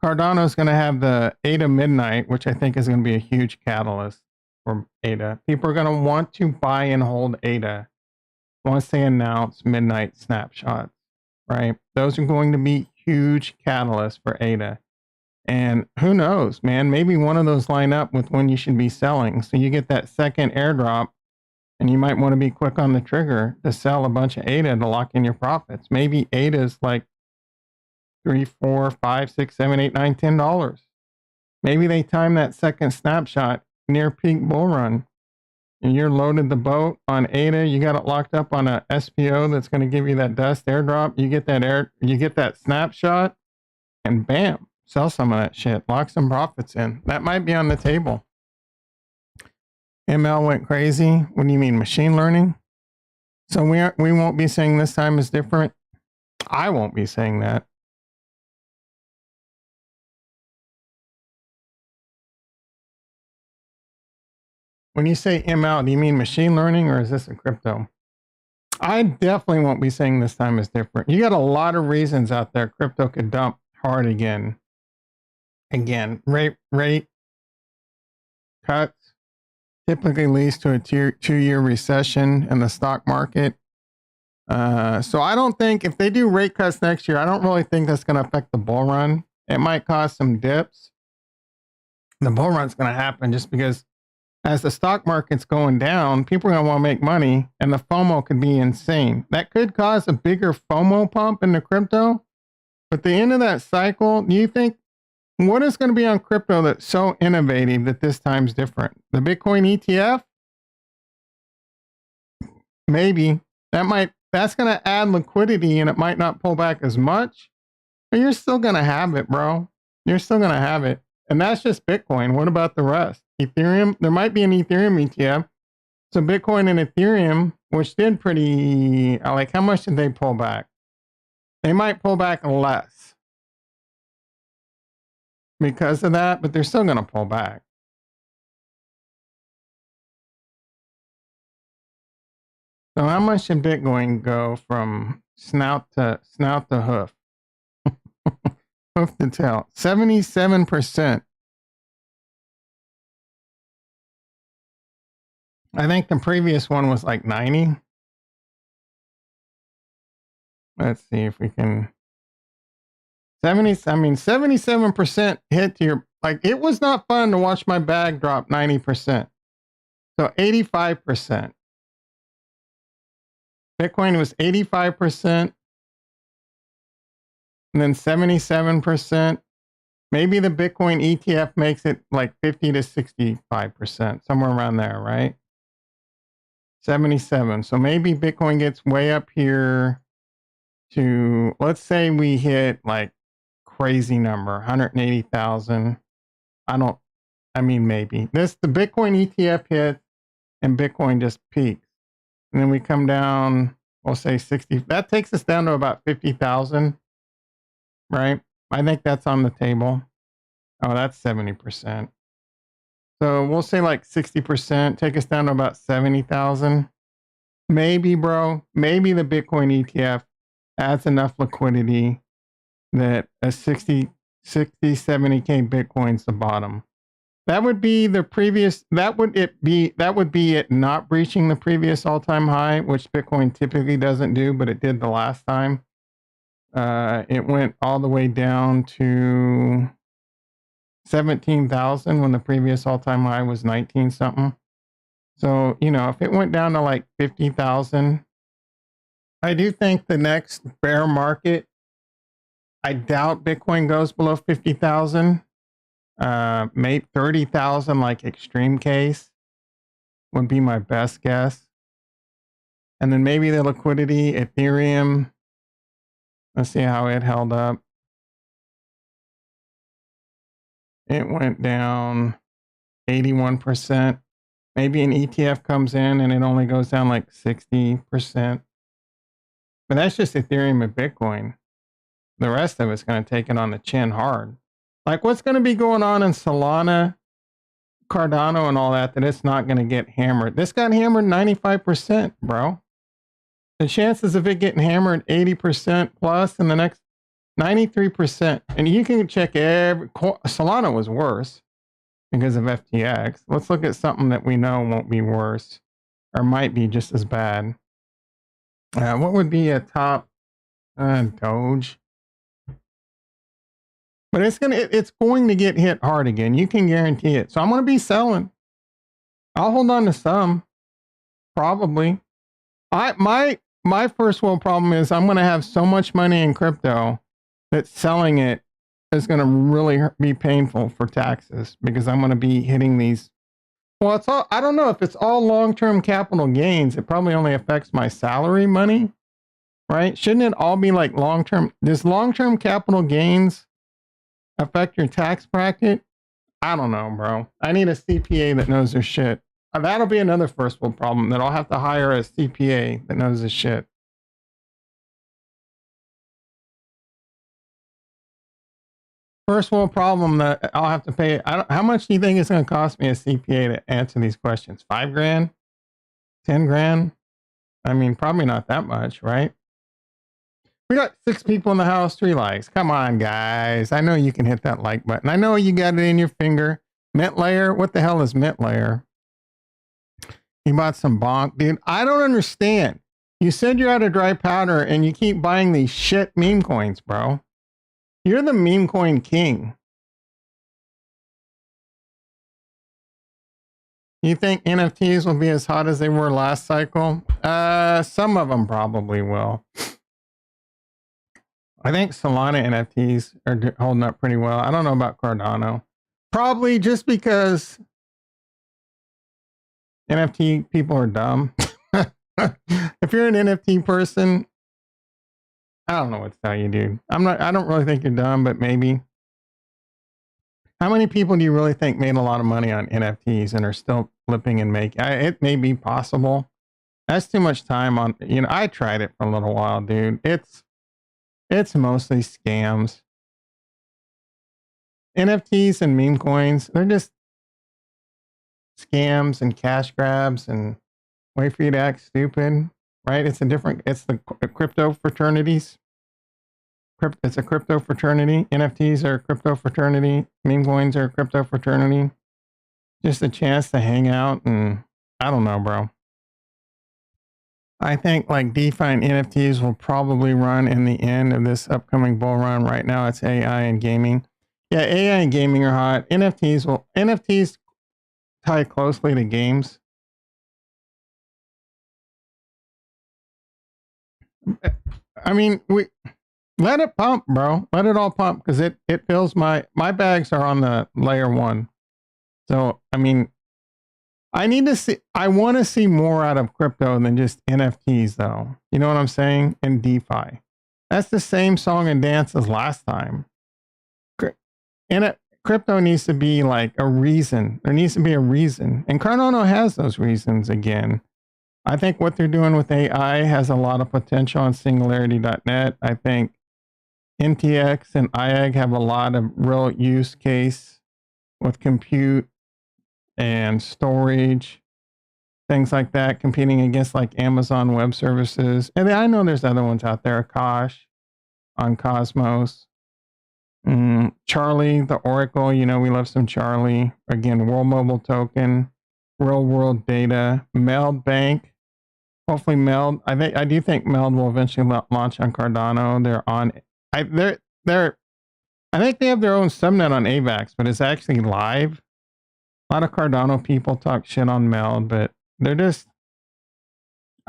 Speaker 2: Cardano's going to have the ADA Midnight, which I think is going to be a huge catalyst for ADA. People are going to want to buy and hold ADA once they announce Midnight snapshots, right? Those are going to be huge catalysts for ADA. And who knows, man, maybe one of those line up with when you should be selling. So you get that second airdrop and you might want to be quick on the trigger to sell a bunch of ADA to lock in your profits. Maybe ADA is like $3, $4, $5, $6, $7, $8, $9, $10. Maybe they time that second snapshot near peak bull run and you're loaded the boat on ADA. You got it locked up on a SPO that's going to give you that dust airdrop. You get that snapshot and bam. Sell some of that shit. Lock some profits in. That might be on the table. ML went crazy. What do you mean, machine learning? So we won't be saying this time is different. I won't be saying that. When you say ML, do you mean machine learning or is this a crypto? I definitely won't be saying this time is different. You got a lot of reasons out there. Crypto could dump hard again. Rate cuts typically leads to a 2-year recession in the stock market. So I don't think if they do rate cuts next year, I don't really think that's going to affect the bull run. It might cause some dips. The bull run's going to happen just because as the stock market's going down, people are going to want to make money and the FOMO could be insane. That could cause a bigger FOMO pump into crypto. But the end of that cycle, do you think what is going to be on crypto that's so innovative that this time's different? The Bitcoin ETF? Maybe. That's going to add liquidity and it might not pull back as much, but you're still going to have it, bro. You're still going to have it. And that's just Bitcoin. What about the rest? Ethereum, there might be an Ethereum ETF. So Bitcoin and Ethereum, which did pretty, like how much did they pull back? They might pull back less because of that, but they're still going to pull back. So how much did Bitcoin go from snout to hoof? Hoof to tail. 77%. I think the previous one was like 90. Let's see if we can. 77% hit to your, like, it was not fun to watch my bag drop 90%. So 85%. Bitcoin was 85%. And then 77%. Maybe the Bitcoin ETF makes it like 50 to 65%, somewhere around there, right? 77. So maybe Bitcoin gets way up here to, let's say we hit like crazy number, 180,000. Maybe. The Bitcoin ETF hit and Bitcoin just peaks. And then we come down, we'll say 60. That takes us down to about 50,000, right? I think that's on the table. Oh, that's 70%. So we'll say like 60%, take us down to about 70,000. Maybe, bro, maybe the Bitcoin ETF adds enough liquidity that a 60, 70K Bitcoin's the bottom. That would be the previous, that would be it not breaching the previous all-time high, which Bitcoin typically doesn't do, but it did the last time. It went all the way down to 17,000 when the previous all-time high was 19 something. So, if it went down to like 50,000, I do think the next bear market, I doubt Bitcoin goes below 50,000. Maybe 30,000, like extreme case, would be my best guess. And then maybe the liquidity, Ethereum. Let's see how it held up. It went down 81%. Maybe an ETF comes in and it only goes down like 60%. But that's just Ethereum and Bitcoin. The rest of it's going to take it on the chin hard. Like what's going to be going on in Solana, Cardano and all that it's not going to get hammered. This got hammered 95%, bro. The chances of it getting hammered 80% plus in the next 93%. And you can check Solana was worse because of FTX. Let's look at something that we know won't be worse or might be just as bad. What would be a top Doge? But it's going to get hit hard again. You can guarantee it. So I'm going to be selling. I'll hold on to some, probably. My first world problem is I'm going to have so much money in crypto that selling it is going to really be painful for taxes because I'm going to be hitting these. Well, I don't know if it's all long-term capital gains. It probably only affects my salary money, right? Shouldn't it all be like long-term? Does long-term capital gains affect your tax bracket? I don't know, bro. I need a CPA that knows their shit. That'll be another first world problem that I'll have to hire a CPA that knows his shit. First world problem that I'll have to pay. How much do you think it's going to cost me a CPA to answer these questions? 5 grand? 10 grand? I mean, probably not that much, right? We got 6 people in the house, 3 likes. Come on, guys. I know you can hit that like button. I know you got it in your finger. Mint layer? What the hell is mint layer? You bought some bonk, dude. I don't understand. You said you're out of dry powder and you keep buying these shit meme coins, bro. You're the meme coin king. You think NFTs will be as hot as they were last cycle? Some of them probably will. I think Solana NFTs are holding up pretty well. I don't know about Cardano. Probably just because NFT people are dumb. If you're an NFT person, I don't know what to tell you, dude. I don't really think you're dumb, but maybe. How many people do you really think made a lot of money on NFTs and are still flipping and making? It may be possible. That's too much time on, I tried it for a little while, dude. It's mostly scams. NFTs and meme coins, they're just scams and cash grabs and wait for you to act stupid, right? It's the crypto fraternities. It's a crypto fraternity. NFTs are a crypto fraternity. Meme coins are a crypto fraternity. Just a chance to hang out and I don't know, bro. I think like DeFi and NFTs will probably run in the end of this upcoming bull run. Right now it's AI and gaming. Yeah, AI and gaming are hot. NFTs tie closely to games. I mean, let it pump, bro. Let it all pump because it fills my bags are on the layer 1. So, I mean, I want to see more out of crypto than just NFTs though. You know what I'm saying? And DeFi. That's the same song and dance as last time. And crypto needs to be like a reason. There needs to be a reason. And Cardano has those reasons again. I think what they're doing with AI has a lot of potential on Singularity.net. I think NTX and IAG have a lot of real use case with compute and storage, things like that, competing against like Amazon Web Services. And I know there's other ones out there, Akash on Cosmos. Charlie, the Oracle, we love some Charlie. Again, World Mobile Token, Real World Data, Meld Bank. Hopefully Meld. I do think Meld will eventually launch on Cardano. They're on. I think they have their own subnet on AVAX, but it's actually live. A lot of Cardano people talk shit on Meld, but they're just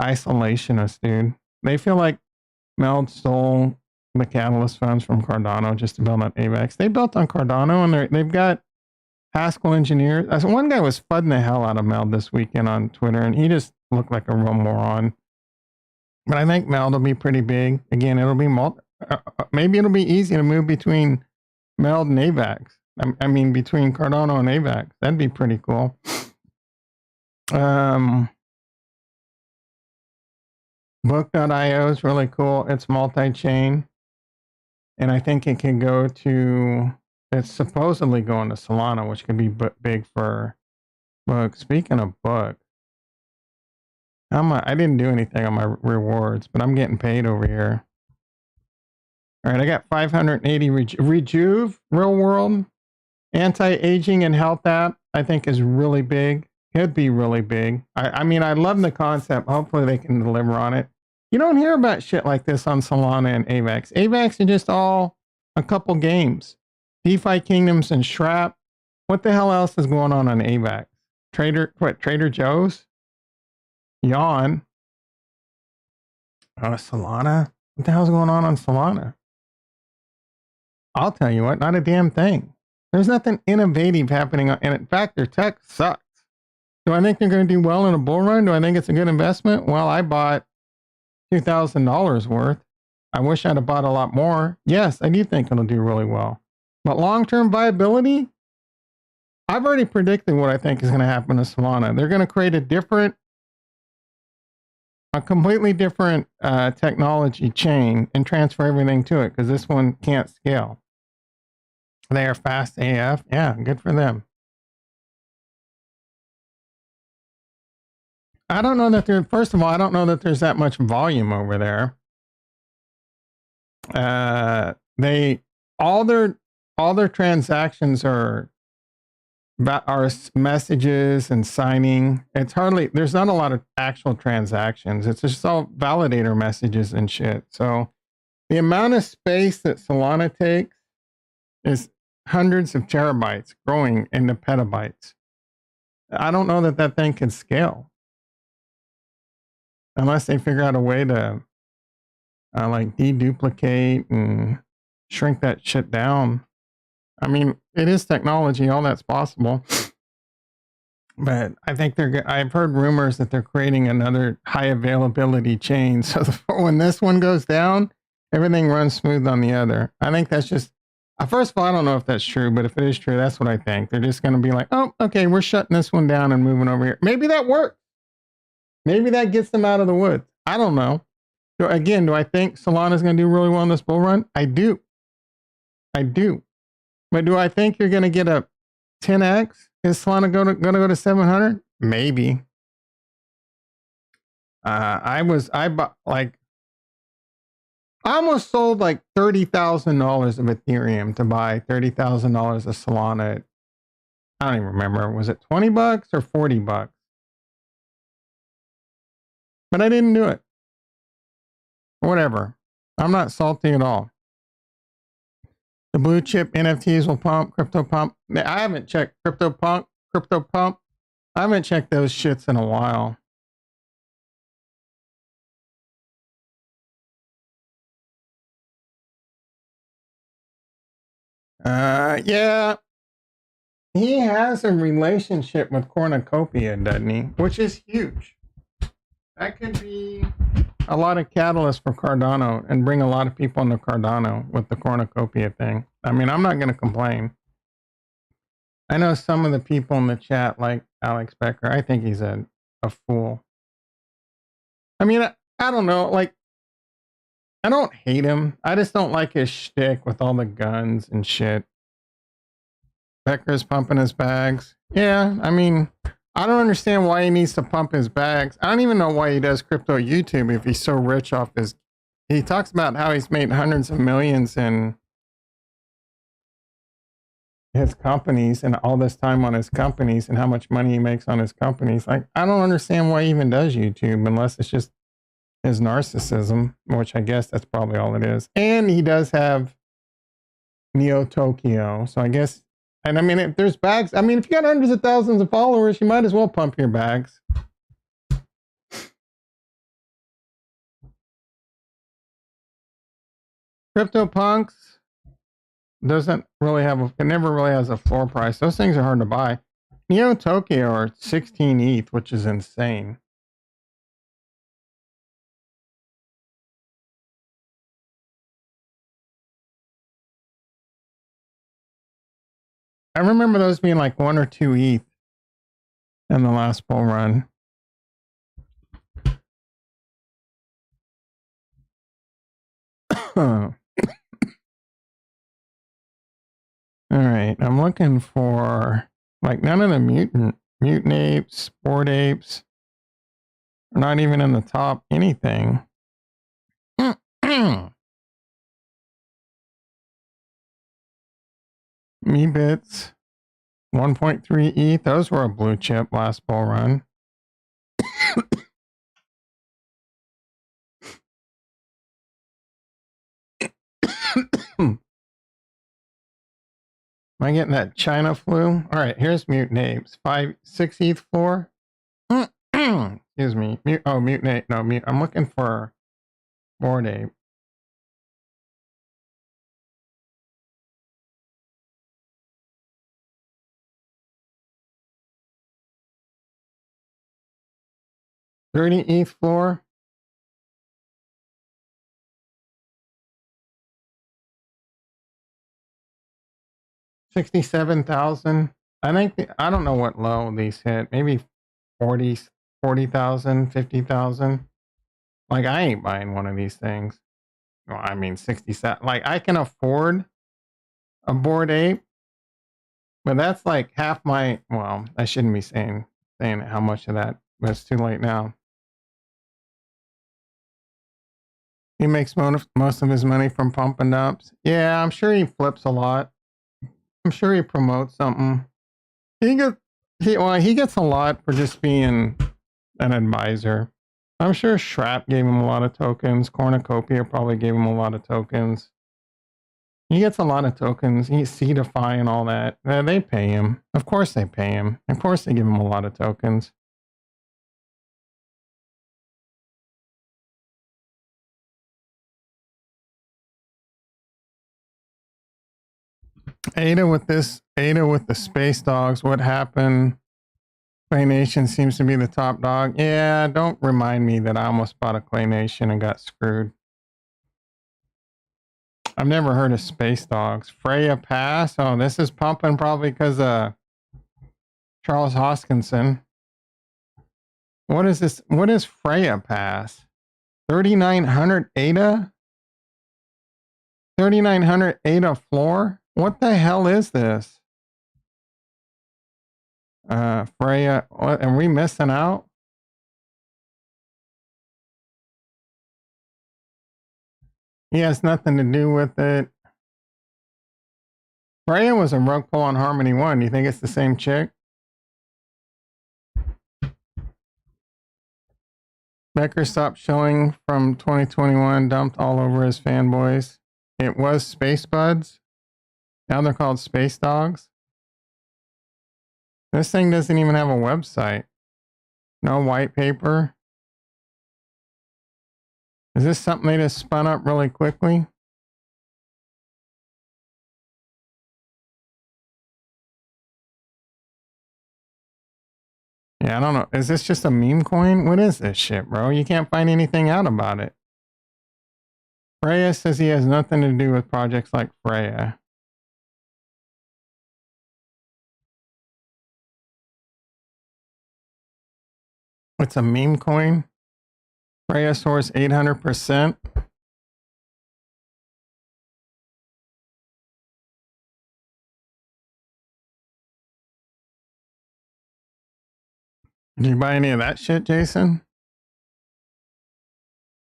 Speaker 2: isolationists, dude. They feel like Meld stole the Catalyst funds from Cardano just to build on AVAX. They built on Cardano and they've got Haskell engineers. One guy was fudding the hell out of Meld this weekend on Twitter, and he just looked like a real moron. But I think Meld will be pretty big. Again, it'll be maybe it'll be easy to move between Meld and AVAX. I mean, between Cardano and AVAX. That'd be pretty cool. Book.io is really cool. It's multi-chain. And I think it can go to, it's supposedly going to Solana, which could be big for Book. Speaking of Book, I didn't do anything on my rewards, but I'm getting paid over here. All right, I got 580 Rejuve, Real World, anti-aging and health app, I think is really big. Could be really big. I mean, I love the concept. Hopefully they can deliver on it. You don't hear about shit like this on Solana and AVAX. AVAX are just all a couple games. DeFi Kingdoms and Shrap. What the hell else is going on AVAX? Trader Joe's? Yawn. Solana? What the hell's going on Solana? I'll tell you what, not a damn thing. There's nothing innovative happening. And in fact, their tech sucks. Do I think they're going to do well in a bull run? Do I think it's a good investment? Well, I bought $2,000 worth. I wish I'd have bought a lot more. Yes, I do think it'll do really well. But long-term viability? I've already predicted what I think is going to happen to Solana. They're going to create a completely different technology chain and transfer everything to it because this one can't scale. They are fast AF. Yeah, good for them. I don't know that there. First of all, I don't know that there's that much volume over there. They all their transactions are messages and signing. It's hardly there's not a lot of actual transactions. It's just all validator messages and shit. So the amount of space that Solana takes is hundreds of terabytes, growing into petabytes. I don't know that that thing can scale unless they figure out a way to like deduplicate and shrink that shit down. I mean, it is technology, all that's possible. But I think I've heard rumors that they're creating another high availability chain. So when this one goes down, everything runs smooth on the other. I think that's just, first of all, I don't know if that's true, but if it is true, that's what I think. They're just going to be like, oh, okay, we're shutting this one down and moving over here. Maybe that works. Maybe that gets them out of the woods. I don't know. So again, do I think Solana's going to do really well in this bull run? I do. But do I think you're going to get a 10x? Is Solana going to go to 700? Maybe. I almost sold like $30,000 of Ethereum to buy $30,000 of Solana. I don't even remember. Was it $20 or $40? But I didn't do it. Whatever. I'm not salty at all. The blue chip NFTs will pump, crypto pump. I haven't checked crypto pump. I haven't checked those shits in a while. Yeah. He has a relationship with Cornucopia, doesn't he? Which is huge. That could be a lot of catalyst for Cardano and bring a lot of people into Cardano with the Cornucopia thing. I mean, I'm not going to complain. I know some of the people in the chat, like Alex Becker, I think he's a fool. I mean, I don't know. Like, I don't hate him. I just don't like his shtick with all the guns and shit. Becker's pumping his bags. Yeah, I mean, I don't understand why he needs to pump his bags. I don't even know why he does crypto YouTube if he's so rich off his. He talks about how he's made hundreds of millions in his companies and all this time on his companies and how much money he makes on his companies. Like, I don't understand why he even does YouTube unless it's just his narcissism, which I guess that's probably all it is. And he does have Neo Tokyo. So I guess, and I mean, if there's bags, I mean, if you got hundreds of thousands of followers, you might as well pump your bags. CryptoPunks doesn't really have, it never really has a floor price. Those things are hard to buy. Neo Tokyo are 16 ETH, which is insane. I remember those being like 1 or 2 ETH in the last bull run. All right, I'm looking for like none of the mutant apes, bored apes, not even in the top anything. Me bits, 1.3 ETH. Those were a blue chip last bull run. Am I getting that China flu? All right, here's mutant apes. 6 ETH floor. Excuse me. Mutant ape. No, I'm looking for bored ape. $30 ETH floor. $67,000. I think I don't know what low these hit. Maybe 40,000, 50,000. Like, I ain't buying one of these things. Well, I mean, 67. Like, I can afford A Bored Ape. But that's like half my, well, I shouldn't be saying how much of that, but it's too late now. He makes most of his money from pump and dumps. Yeah, I'm sure he flips a lot. I'm sure he promotes something. He gets a lot for just being an advisor. I'm sure Shrap gave him a lot of tokens. Cornucopia probably gave him a lot of tokens. He gets a lot of tokens. He's Seedify and all that. They pay him. Of course they pay him. Of course they give him a lot of tokens. Ada with the space dogs. What happened? Clay Nation seems to be the top dog. Yeah, don't remind me that I almost bought a Clay Nation and got screwed. I've never heard of space dogs. Freya Pass. Oh, this is pumping probably because Charles Hoskinson. What is this? What is Freya Pass? 3,900 ADA? 3,900 ADA floor? What the hell is this? Freya, what, are we missing out? He has nothing to do with it. Freya was a rug pull on Harmony 1. You think it's the same chick? Becker stopped showing from 2021, dumped all over his fanboys. It was Space Buds. Now they're called Space Dogs. This thing doesn't even have a website. No white paper. Is this something they just spun up really quickly? Yeah, I don't know. Is this just a meme coin? What is this shit, bro? You can't find anything out about it. Freya says he has nothing to do with projects like Freya. It's a meme coin. Freya source 800%. Did you buy any of that shit, Jason?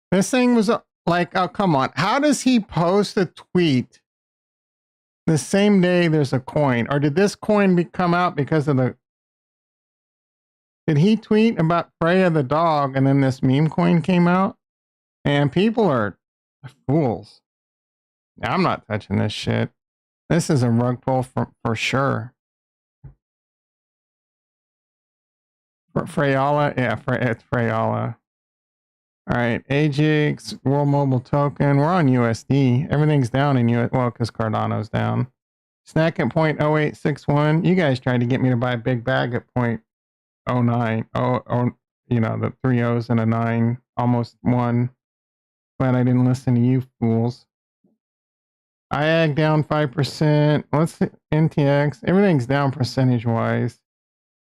Speaker 2: This thing was like, oh, come on. How does he post a tweet the same day there's a coin? Or did this coin come out because of the... Did he tweet about Freya the dog and then this meme coin came out? And people are fools. I'm not touching this shit. This is a rug pull for sure. Freyala? Yeah, it's Freyala. All right, AJIX, World Mobile Token. We're on USD. Everything's down in US. Well, because Cardano's down. Snack at 0.0861. You guys tried to get me to buy a big bag at 0.09. Oh, you know, the 3 O's and a 9. Almost 1. Glad I didn't listen to you fools. IAG down 5%. Let's see, NTX. Everything's down percentage-wise.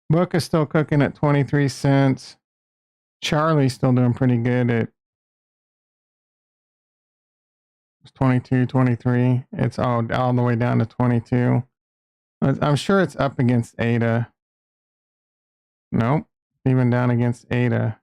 Speaker 2: Book is still cooking at 23 cents. Charlie's still doing pretty good at 22, 23. It's all the way down to 22. I'm sure it's up against ADA. Nope. Even down against ADA.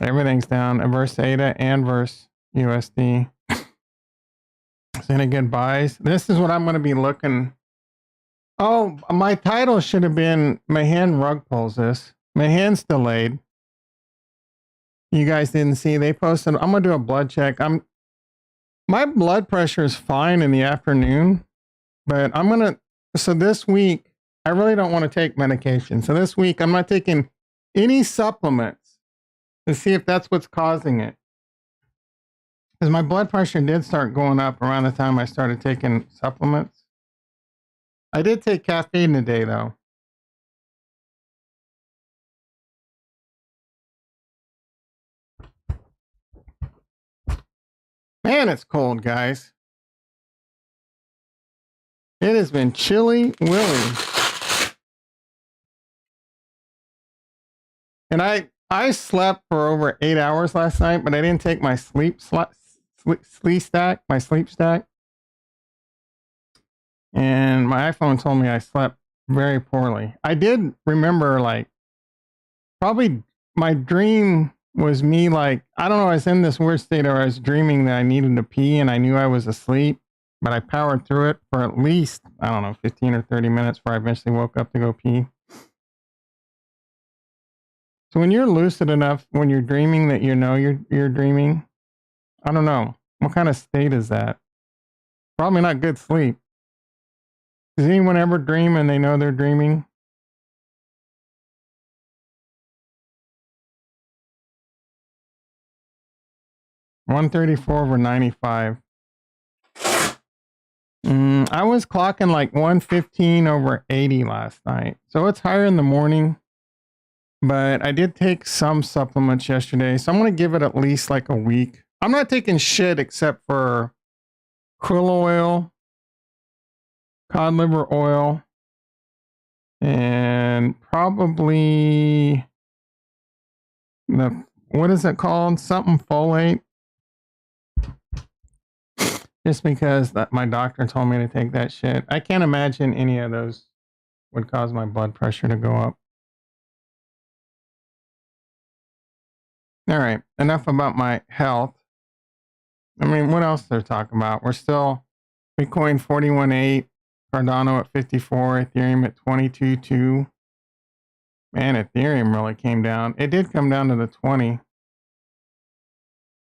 Speaker 2: Everything's down versus ADA and versus USD. Is any good buys? This is what I'm going to be looking. Oh, my title should have been my hand rug pulls this. My hand's delayed. You guys didn't see. They posted. I'm going to do a blood check. My blood pressure is fine in the afternoon, but I'm going to. So this week, I really don't want to take medication. So this week, I'm not taking any supplements to see if that's what's causing it. Because my blood pressure did start going up around the time I started taking supplements. I did take caffeine today, though. Man, it's cold, guys. It has been chilly willy. And I slept for over 8 hours last night, but I didn't take my sleep stack, my sleep stack. And my iPhone told me I slept very poorly. I did remember, like, probably my dream was me, like, I don't know, I was in this weird state where I was dreaming that I needed to pee and I knew I was asleep, but I powered through it for at least, I don't know, 15 or 30 minutes before I eventually woke up to go pee. So when you're lucid enough, when you're dreaming that you know you're dreaming, I don't know. What kind of state is that? Probably not good sleep. Does anyone ever dream and they know they're dreaming? $134/95. I was clocking like 115/80 last night. So it's higher in the morning. But I did take some supplements yesterday. So I'm going to give it at least like a week. I'm not taking shit except for krill oil, cod liver oil, and probably what is it called? Something folate. Just because my doctor told me to take that shit. I can't imagine any of those would cause my blood pressure to go up. All right, enough about my health. I mean, what else they're talking about? We're still Bitcoin 41.8, Cardano at 54, Ethereum at 22.2. Man, Ethereum really came down. It did come down to the 20.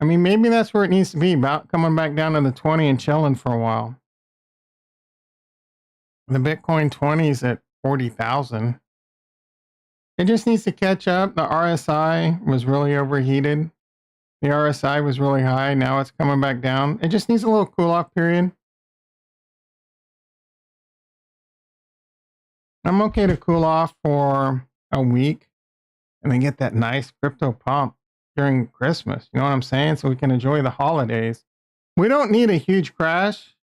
Speaker 2: I mean, maybe that's where it needs to be, about coming back down to the 20 and chilling for a while. The Bitcoin 20 is at 40,000. It just needs to catch up. The RSI was really overheated. The RSI was really high. Now it's coming back down. It just needs a little cool off period. I'm okay to cool off for a week and then get that nice crypto pump during Christmas. You know what I'm saying? So we can enjoy the holidays. We don't need a huge crash.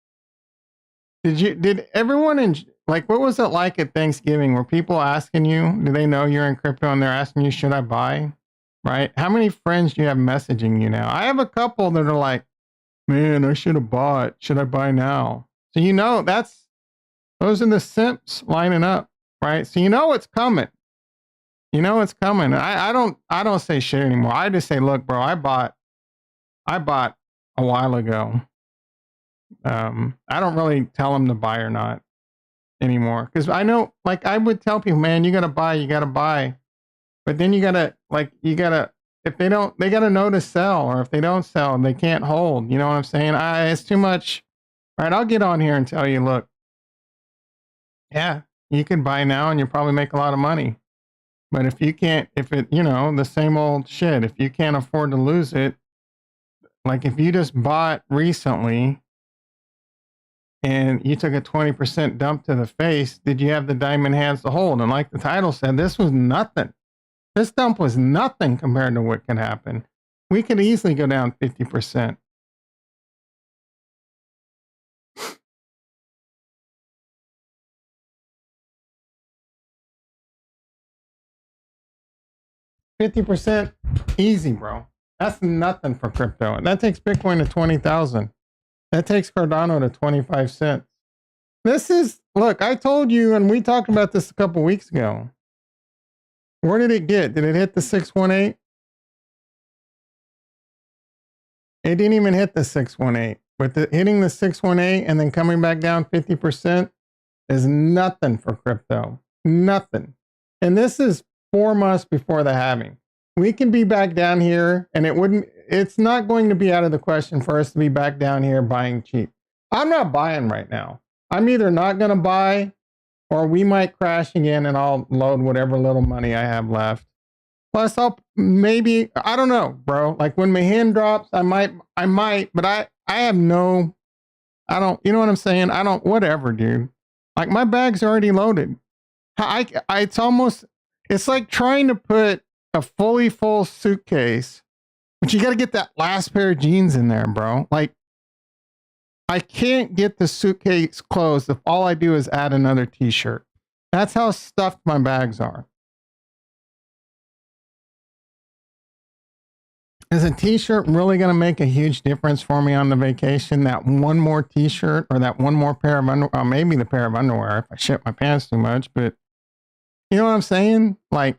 Speaker 2: Did everyone like, what was it like at Thanksgiving? Were people asking you, do they know you're in crypto and they're asking you, should I buy? Right? How many friends do you have messaging you now? I have a couple that are like, man, I should have bought. Should I buy now? So, you know, those are the simps lining up, right? So, you know, it's coming. You know, it's coming. I don't say shit anymore. I just say, look, bro, I bought a while ago. I don't really tell them to buy or not anymore. Cause I know, like, I would tell people, man, you got to buy. But then you gotta, if they don't, they gotta know to sell, or if they don't sell, they can't hold. You know what I'm saying? It's too much. All right, I'll get on here and tell you, look, yeah, you can buy now and you probably make a lot of money. But if you can't, the same old shit, if you can't afford to lose it, like if you just bought recently and you took a 20% dump to the face, did you have the diamond hands to hold? And like the title said, this was nothing. This dump was nothing compared to what can happen. We could easily go down 50%. %, easy, bro. That's nothing for crypto. That takes Bitcoin to 20,000. That takes Cardano to 25 cents. Look, I told you, and we talked about this a couple weeks ago. Where did it get? Did it hit the 618? It didn't even hit the 618. But hitting the 618 and then coming back down 50% is nothing for crypto. Nothing. And this is 4 months before the halving. We can be back down here, and it's not going to be out of the question for us to be back down here buying cheap. I'm not buying right now. I'm either not going to buy, or we might crash again and I'll load whatever little money I have left. Plus, I don't know, bro. Like when my hand drops, I might, but I don't, you know what I'm saying? Whatever, dude. Like my bag's already loaded. It's like trying to put a fully full suitcase, but you got to get that last pair of jeans in there, bro. Like, I can't get the suitcase closed if all I do is add another t-shirt. That's how stuffed my bags are. Is a t-shirt really going to make a huge difference for me on the vacation? That one more t-shirt or that one more pair of underwear, maybe the pair of underwear if I shit my pants too much, but you know what I'm saying? Like,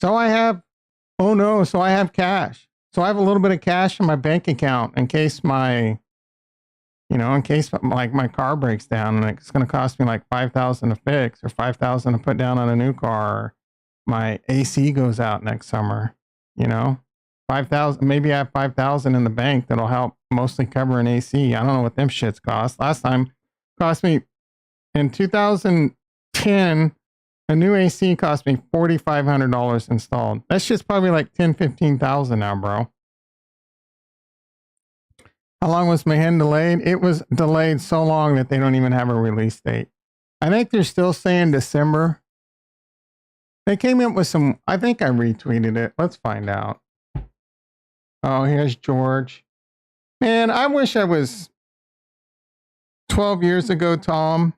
Speaker 2: so I have, oh no, so I have cash. So I have a little bit of cash in my bank account in case my, in case like my car breaks down and it's going to cost me like 5,000 to fix or 5,000 to put down on a new car. Or my AC goes out next summer, 5,000, maybe I have 5,000 in the bank that'll help mostly cover an AC. I don't know what them shits cost. Last time cost me in 2010, a new AC cost me $4,500 installed. That shit's probably like 10, 15,000 now, bro. How long was my hen delayed? It was delayed so long that they don't even have a release date. I think they're still saying December. They came up with some, I think I retweeted it. Let's find out. Oh, here's George. Man, I wish I was 12 years ago, Tom.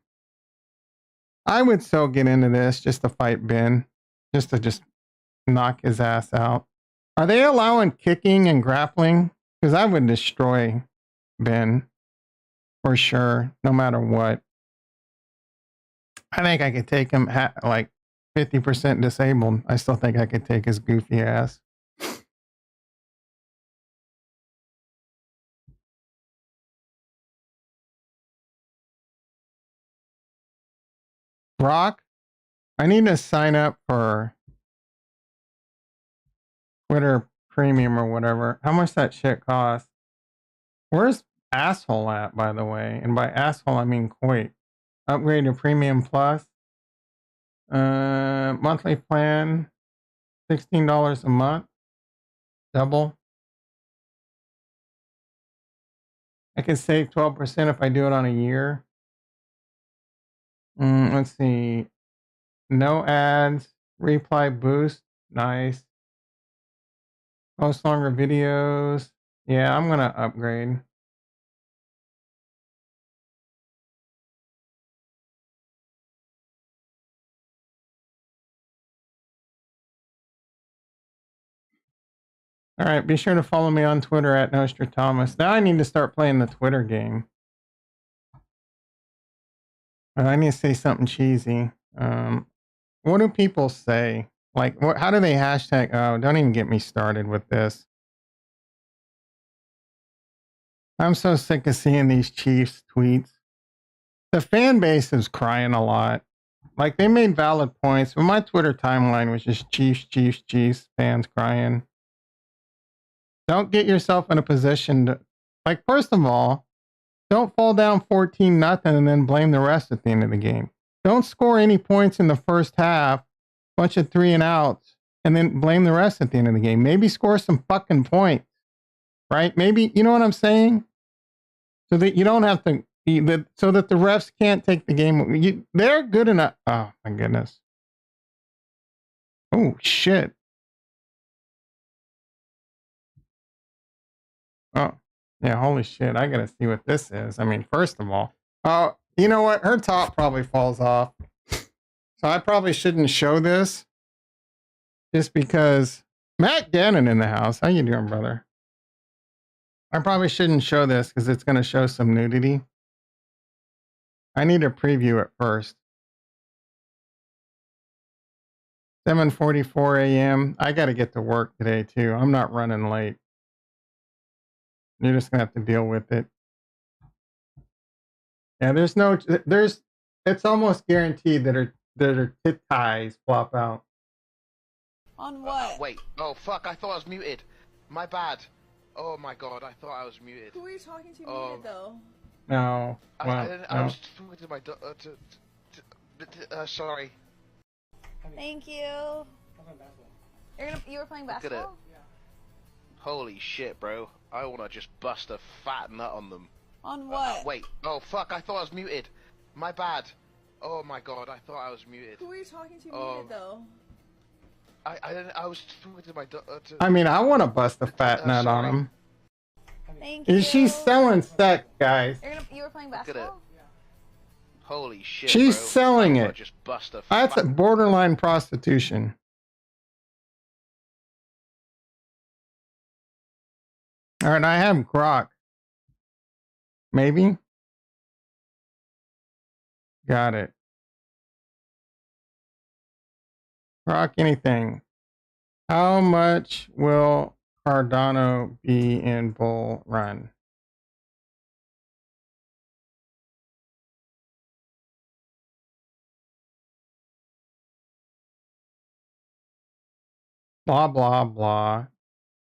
Speaker 2: I would so get into this just to fight Ben. Just to knock his ass out. Are they allowing kicking and grappling? Because I would destroy Ben. For sure. No matter what. I think I could take him like 50% disabled. I still think I could take his goofy ass. Brock, I need to sign up for Twitter Premium or whatever. How much that shit costs? Where's asshole at, by the way? And by asshole, I mean Coit. Upgrade to Premium Plus. Monthly plan, $16 a month. Double. I can save 12% if I do it on a year. Let's see. No ads. Reply boost. Nice. Post longer videos. Yeah, I'm gonna upgrade. All right, be sure to follow me on Twitter at Nostradamus. Now I need to start playing the Twitter game. I need to say something cheesy. What do people say? Like, how do they hashtag? Oh, don't even get me started with this. I'm so sick of seeing these Chiefs tweets. The fan base is crying a lot. Like, they made valid points, but my Twitter timeline was just Chiefs fans crying. Don't get yourself in a position to, like, first of all, don't fall down 14-0 and then blame the rest at the end of the game. Don't score any points in the first half, bunch of 3-and-outs, and then blame the rest at the end of the game. Maybe score some fucking points, right? Maybe, you know what I'm saying? So that you don't have to, so that the refs can't take the game. They're good enough. Oh, my goodness. Oh, shit. Oh, yeah, holy shit. I gotta see what this is. I mean, first of all, oh, you know what? Her top probably falls off. So I probably shouldn't show this. Just because Matt Gannon in the house. How you doing, brother? I probably shouldn't show this because it's going to show some nudity. I need to preview it first. 7:44 a.m. I got to get to work today, too. I'm not running late. You're just going to have to deal with it. Yeah, it's almost guaranteed that her tit ties flop out.
Speaker 3: On what?
Speaker 4: Wait. Oh, fuck. I thought I was muted. My bad. Oh, my God. I thought I was muted.
Speaker 3: Who were you talking to muted, though?
Speaker 2: No. Well,
Speaker 4: I was talking to my sorry.
Speaker 3: Thank you. You were playing basketball?
Speaker 4: Yeah. Holy shit, bro. I want to just bust a fat nut on them.
Speaker 3: On what?
Speaker 4: Wait. Oh, fuck. I thought I was muted. My bad. Oh, my God. I thought I was muted.
Speaker 3: Who were you talking to muted, though?
Speaker 4: I was talking to my
Speaker 2: I mean, I want to bust a fat nut on him.
Speaker 3: Thank you.
Speaker 2: She's selling sex, guys.
Speaker 3: You were playing basketball?
Speaker 4: Holy shit,
Speaker 2: She's
Speaker 4: bro.
Speaker 2: selling
Speaker 4: I
Speaker 2: it.
Speaker 4: just bust a
Speaker 2: That's a borderline prostitution. All right, I have Grok. Maybe. Got it. Grok anything. How much will Cardano be in bull run? Blah, blah, blah.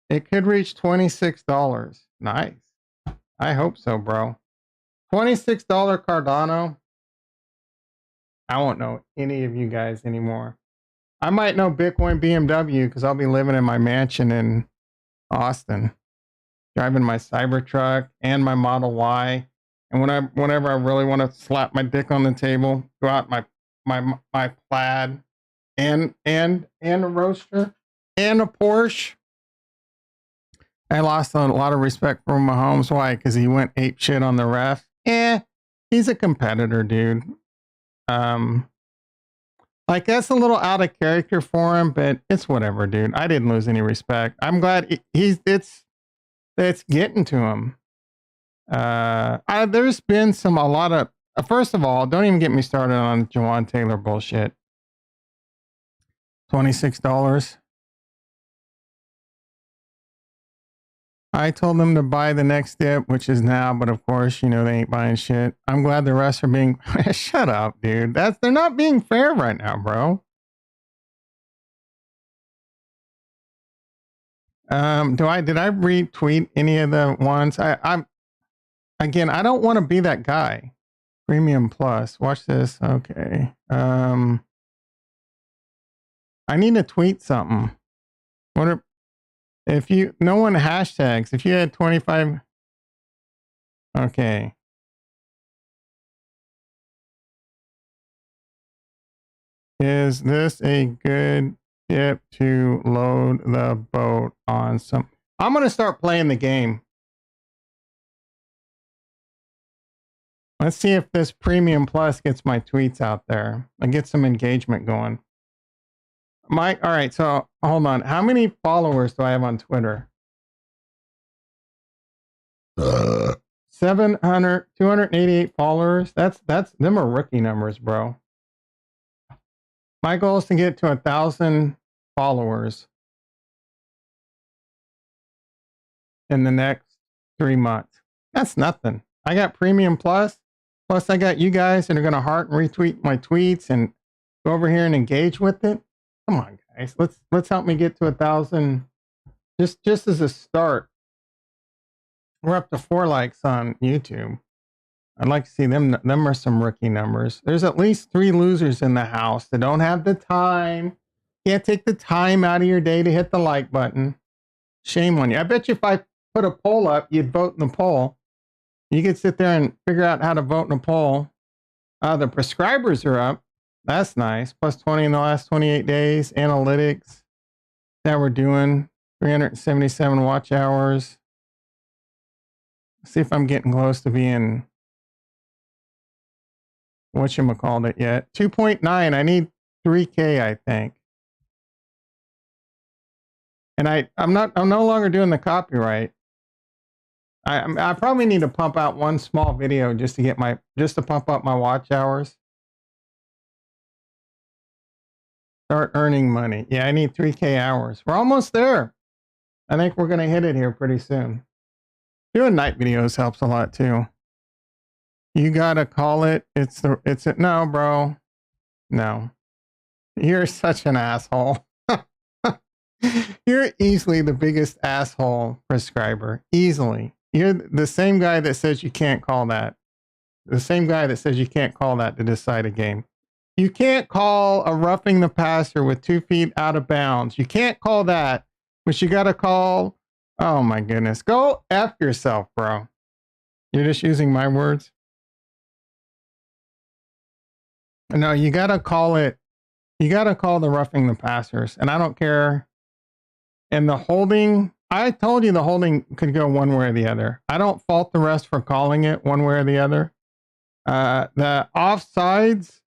Speaker 2: It could reach $26. Nice. I hope so, bro. $26 Cardano. I won't know any of you guys anymore. I might know Bitcoin BMW because I'll be living in my mansion in Austin, driving my Cybertruck and my Model Y. And whenever I really want to slap my dick on the table, go out my plaid and a roaster and a Porsche. I lost a lot of respect for Mahomes. Why? Because he went ape shit on the ref. He's a competitor, dude. Like that's a little out of character for him, but it's whatever, dude. I didn't lose any respect. I'm glad it's getting to him. There's been a lot of. First of all, don't even get me started on Jawan Taylor bullshit. $26. I told them to buy the next dip, which is now, but of course, you know, they ain't buying shit. I'm glad the rest are being shut up, dude. They're not being fair right now, bro. Did I retweet any of the ones? Again, I don't want to be that guy. Premium Plus. Watch this. Okay. I need to tweet something. No one hashtags, if you had 25. Okay. Is this a good tip to load the boat on some? I'm going to start playing the game. Let's see if this Premium Plus gets my tweets out there and get some engagement going. All right, so hold on. How many followers do I have on Twitter? 288 followers. Them are rookie numbers, bro. My goal is to get to 1,000 followers in the next 3 months. That's nothing. I got Premium Plus. Plus I got you guys that are going to heart and retweet my tweets and go over here and engage with it. Come on, guys. Let's help me get to 1,000. Just as a start. We're up to 4 likes on YouTube. I'd like to see them. Them are some rookie numbers. There's at least 3 losers in the house that don't have the time. Can't take the time out of your day to hit the like button. Shame on you. I bet you if I put a poll up, you'd vote in the poll. You could sit there and figure out how to vote in a poll. The prescribers are up. That's nice. Plus 20 in the last 28 days. Analytics that we're doing. 377 watch hours. See if I'm getting close to being whatchamacallit yet. 2.9. I need 3K, I think. And I'm no longer doing the copyright. I probably need to pump out one small video just to pump up my watch hours. Start earning money. Yeah, I need 3K hours. We're almost there. I think we're gonna hit it here pretty soon. Doing night videos helps a lot too. You gotta call it. No, bro. No. You're such an asshole. You're easily the biggest asshole prescriber. Easily. You're the same guy that says you can't call that. The same guy that says you can't call that to decide a game. You can't call a roughing the passer with 2 feet out of bounds. You can't call that, but you gotta call. Oh my goodness. Go F yourself, bro. You're just using my words. No, you gotta call it. You gotta call the roughing the passers. And I don't care. And the holding, I told you the holding could go one way or the other. I don't fault the rest for calling it one way or the other. The offsides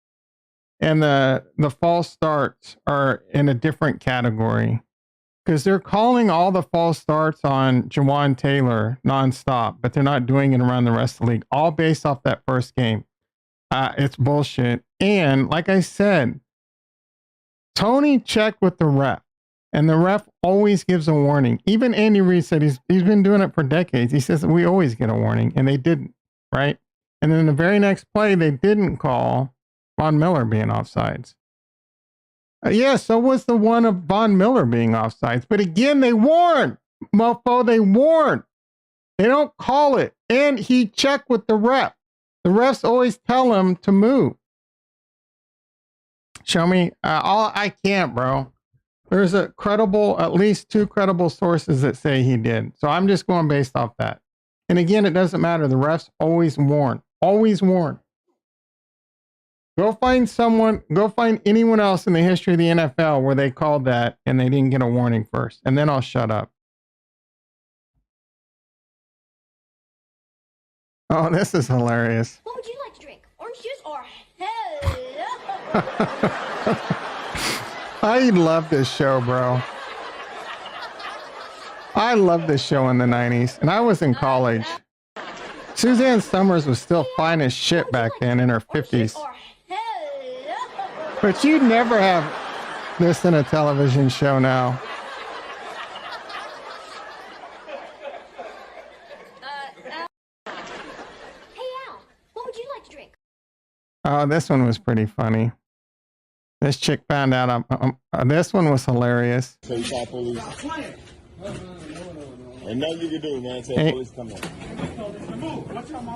Speaker 2: and the false starts are in a different category. because they're calling all the false starts on Jawan Taylor nonstop, but they're not doing it around the rest of the league, all based off that first game. It's bullshit. And like I said, Tony checked with the ref, and the ref always gives a warning. Even Andy Reid said he's been doing it for decades. He says we always get a warning, and they didn't, right? And then the very next play, they didn't call Von Miller being offsides. Yeah, so was the one of Von Miller being offsides. But again, they warned, mofo, they warned. They don't call it. And he checked with the ref. The refs always tell him to move. Show me. I can't, bro. There's at least 2 credible sources that say he did. So I'm just going based off that. And again, it doesn't matter. The refs always warn. Always warn. Go find anyone else in the history of the NFL where they called that and they didn't get a warning first. And then I'll shut up. Oh, this is hilarious.
Speaker 5: What would you like to drink? Orange juice or hell?
Speaker 2: I love this show, bro. I loved this show in the 90s, and I was in college. Suzanne Summers was still fine as shit back then in her 50s. But you'd never have this in a television show now. Oh, this one was pretty funny. This chick found out. This one was hilarious.
Speaker 6: So you call police. And nothing you can do, man. Tell the police come on.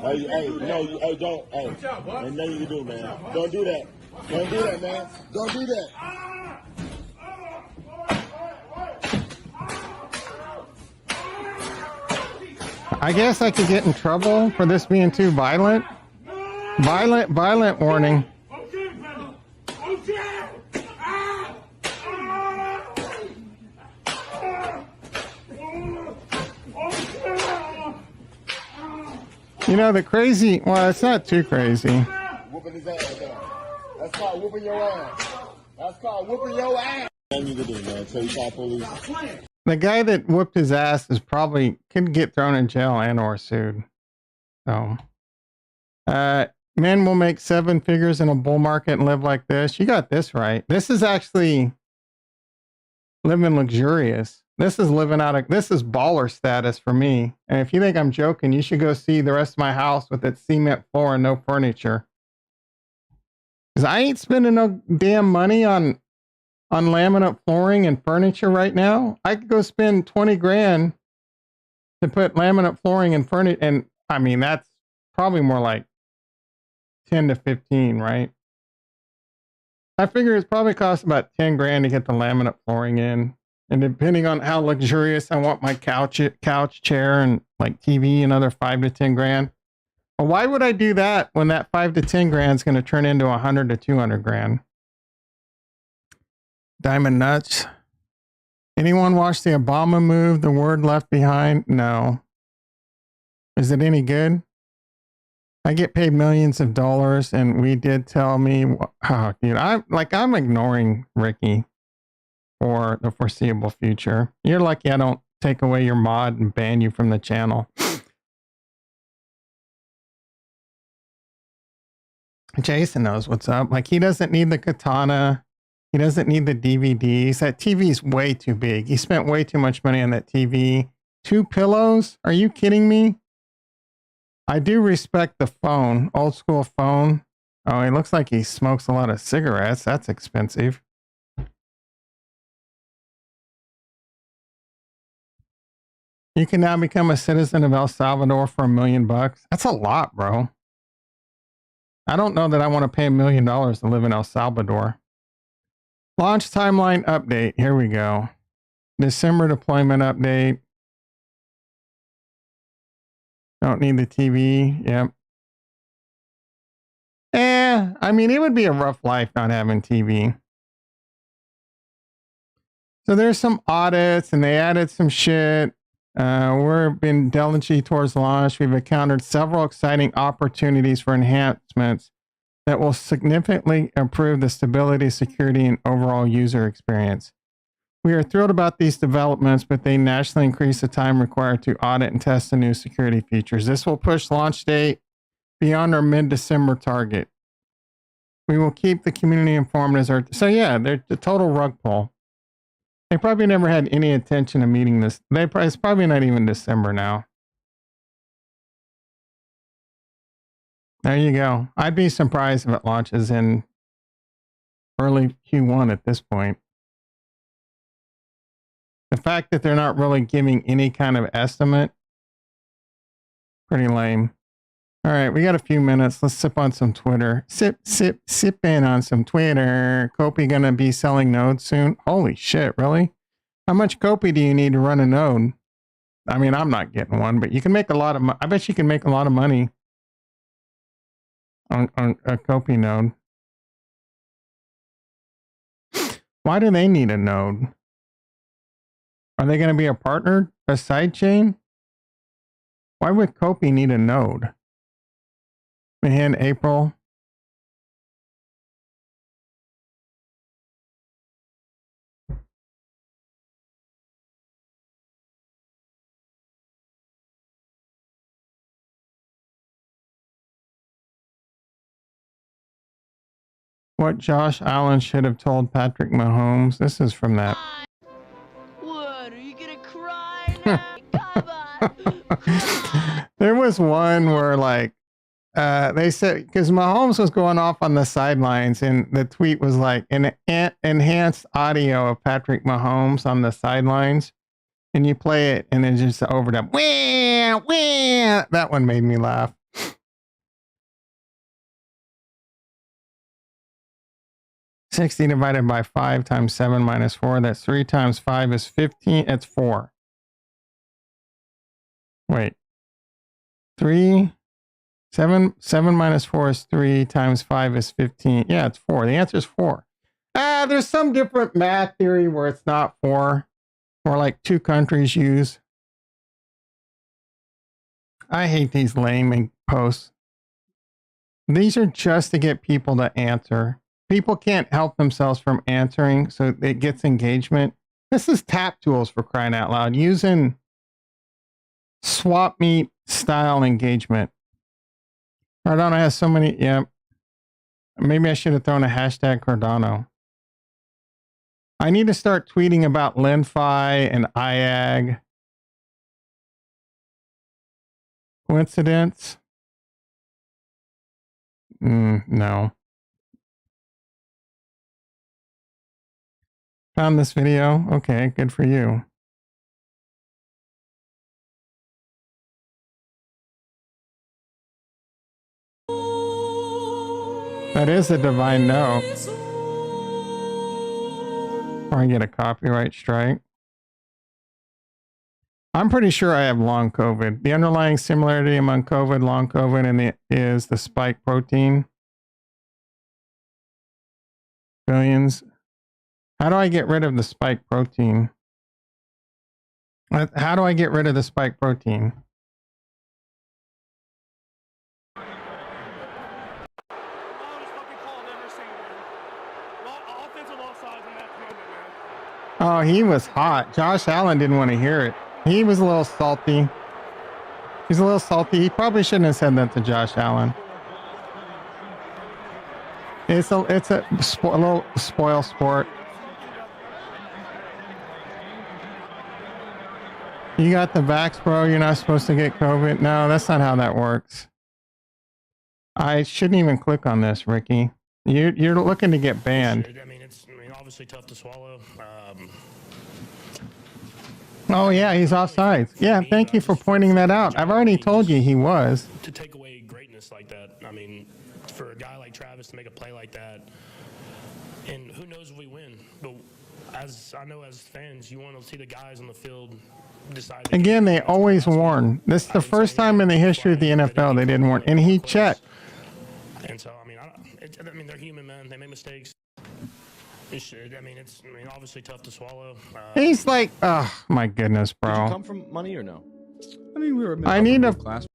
Speaker 6: Hey, don't. Hey, and nothing you can do, man. Don't do that. Don't do that, man. Don't do that.
Speaker 2: I guess I could get in trouble for this being too violent. Violent warning. You know, the crazy, well, it's not too crazy.
Speaker 6: Whooping his ass down. That's called whooping your ass. That's called whooping your ass. Nothing you can do, man. So you call police.
Speaker 2: The guy that whooped his ass is probably could get thrown in jail and or sued. So, men will make 7 figures in a bull market and live like this. You got this right. This is actually living luxurious. This is this is baller status for me. And if you think I'm joking, you should go see the rest of my house with its cement floor and no furniture. Because I ain't spending no damn money on laminate flooring and furniture right now. I could go spend 20 grand to put laminate flooring and furniture. And I mean, that's probably more like 10 to 15, right? I figure it's probably costs about 10 grand to get the laminate flooring in. And depending on how luxurious I want my couch chair and like TV, another 5 to 10 grand. But why would I do that when that 5 to 10 grand is going to turn into 100 to 200 grand? Diamond nuts. Anyone watch the Obama move, The Word Left Behind? No. Is it any good? I get paid millions of dollars, and we did tell me, oh, dude, I'm ignoring Ricky for the foreseeable future. You're lucky I don't take away your mod and ban you from the channel. Jason knows what's up. Like, he doesn't need the katana. He doesn't need the DVDs. That TV's way too big. He spent way too much money on that TV. 2 pillows? Are you kidding me? I do respect the phone. Old school phone. Oh, he looks like he smokes a lot of cigarettes. That's expensive. You can now become a citizen of El Salvador for $1 million. That's a lot, bro. I don't know that I want to pay $1 million to live in El Salvador. Launch timeline update. Here we go. December deployment update. Don't need the TV. Yep. I mean, it would be a rough life not having TV. So there's some audits and they added some shit. We've been diligent towards launch. We've encountered several exciting opportunities for enhancements that will significantly improve the stability, security, and overall user experience. We are thrilled about these developments, but they nationally increase the time required to audit and test the new security features. This will push launch date beyond our mid-December target. We will keep the community informed as our... So yeah, they're the total rug pull. They probably never had any intention of meeting this. It's probably not even December now. There you go. I'd be surprised if it launches in early Q1 at this point. The fact that they're not really giving any kind of estimate, pretty lame. All right, we got a few minutes. Let's sip on some Twitter. Sip in on some Twitter. Copy gonna be selling nodes soon. Holy shit, really? How much Copy do you need to run a node? I mean, I'm not getting one, but you can make a lot of I bet you can make a lot of money on a Copy node. Why do they need a node? Are they going to be a partner, a sidechain? Why would Copy need a node? Man, April. What Josh Allen should have told Patrick Mahomes. This is from that.
Speaker 7: What? Are you gonna cry now? Come on.
Speaker 2: There was one where like they said, because Mahomes was going off on the sidelines, and the tweet was like an enhanced audio of Patrick Mahomes on the sidelines, and you play it and it's just overdub. Wah, wah. That one made me laugh. 60 divided by 5 times 7 minus 4. That's 3 times 5 is 15. It's 4. Wait. 7 minus 4 is 3 times 5 is 15. Yeah, it's 4. The answer is 4. There's some different math theory where it's not 4. Or like 2 countries use. I hate these lame posts. These are just to get people to answer. People can't help themselves from answering, so it gets engagement. This is tap tools, for crying out loud, using swap meet style engagement. Cardano has so many. Yeah, maybe I should have thrown a hashtag Cardano. I need to start tweeting about LenFi and IAG. Coincidence? No. Found this video? Okay, good for you. That is a divine no. Or I get a copyright strike. I'm pretty sure I have long COVID. The underlying similarity among COVID, long COVID, and is the spike protein. Billions. How do I get rid of the spike protein? How do I get rid of the spike protein? Oh, he was hot. Josh Allen didn't want to hear it. He was a little salty. He's a little salty. He probably shouldn't have said that to Josh Allen. It's a little spoil sport. You got the vax, bro. You're not supposed to get COVID. No, that's not how that works. I shouldn't even click on this, Ricky. You're looking to get banned.
Speaker 8: I mean, it's obviously tough to swallow.
Speaker 2: Oh yeah, he's offsides. Yeah, thank you for pointing that out. I've already told you he was.
Speaker 8: To take away greatness like that, I mean, for a guy like Travis to make a play like that, and who knows if we win, but as I know as fans, you want to see the guys on the field decide.
Speaker 2: Again, they always warn. This is the first time in the history of the NFL they didn't warn, and he checked.
Speaker 8: And so, I mean, they're human, man. They make mistakes. It's obviously tough to swallow.
Speaker 2: He's like, oh my goodness,
Speaker 9: Did you
Speaker 2: bro.
Speaker 9: come from money or no? I mean, we were.
Speaker 2: I need a
Speaker 9: class.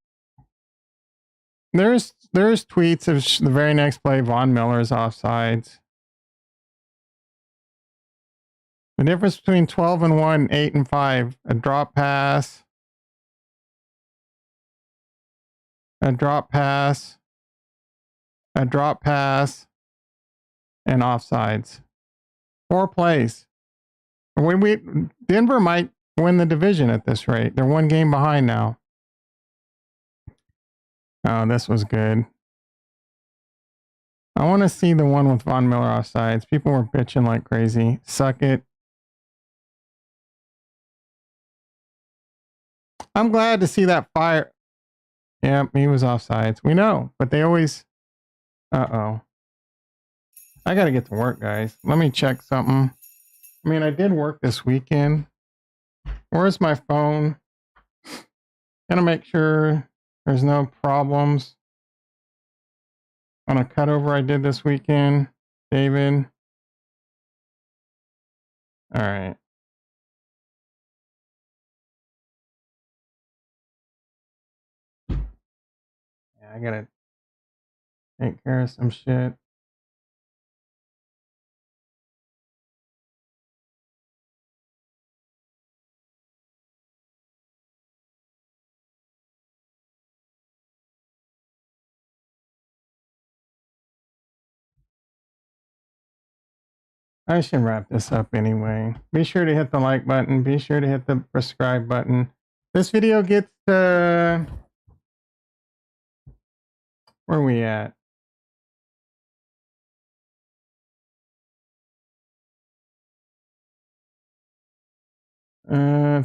Speaker 2: There's tweets of the very next play. Von Miller's offsides. The difference between 12 and 1, 8 and 5, a drop pass, a drop pass, a drop pass, and offsides. 4 plays. Denver might win the division at this rate. They're 1 game behind now. Oh, this was good. I want to see the one with Von Miller offsides. People were bitching like crazy. Suck it. I'm glad to see that fire. Yep, he was offsides. We know, but they always... Uh-oh. I got to get to work, guys. Let me check something. I mean, I did work this weekend. Where's my phone? Gotta make sure there's no problems on a cutover I did this weekend. David. All right. Yeah, I gotta take care of some shit. I should wrap this up anyway. Be sure to hit the like button. Be sure to hit the subscribe button. This video gets to... Where are we at?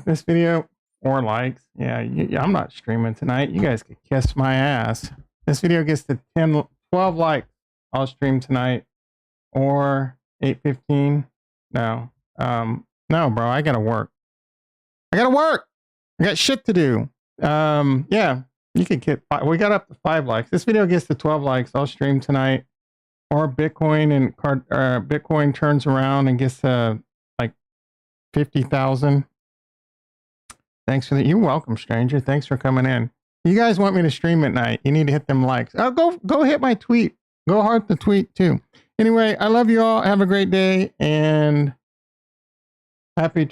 Speaker 2: This video, 4 likes. Yeah, I'm not streaming tonight. You guys could kiss my ass. This video gets to 12 likes. I'll stream tonight. Or 8:15. No. No, bro, I gotta work. I got shit to do. Yeah, you could get... We got up to 5 likes. This video gets to 12 likes. I'll stream tonight. Or Bitcoin and Bitcoin turns around and gets to like 50,000. Thanks for that. You're welcome, stranger. Thanks for coming in. You guys want me to stream at night? You need to hit them likes. Oh, go hit my tweet. Go heart the tweet too. Anyway, I love you all. Have a great day and happy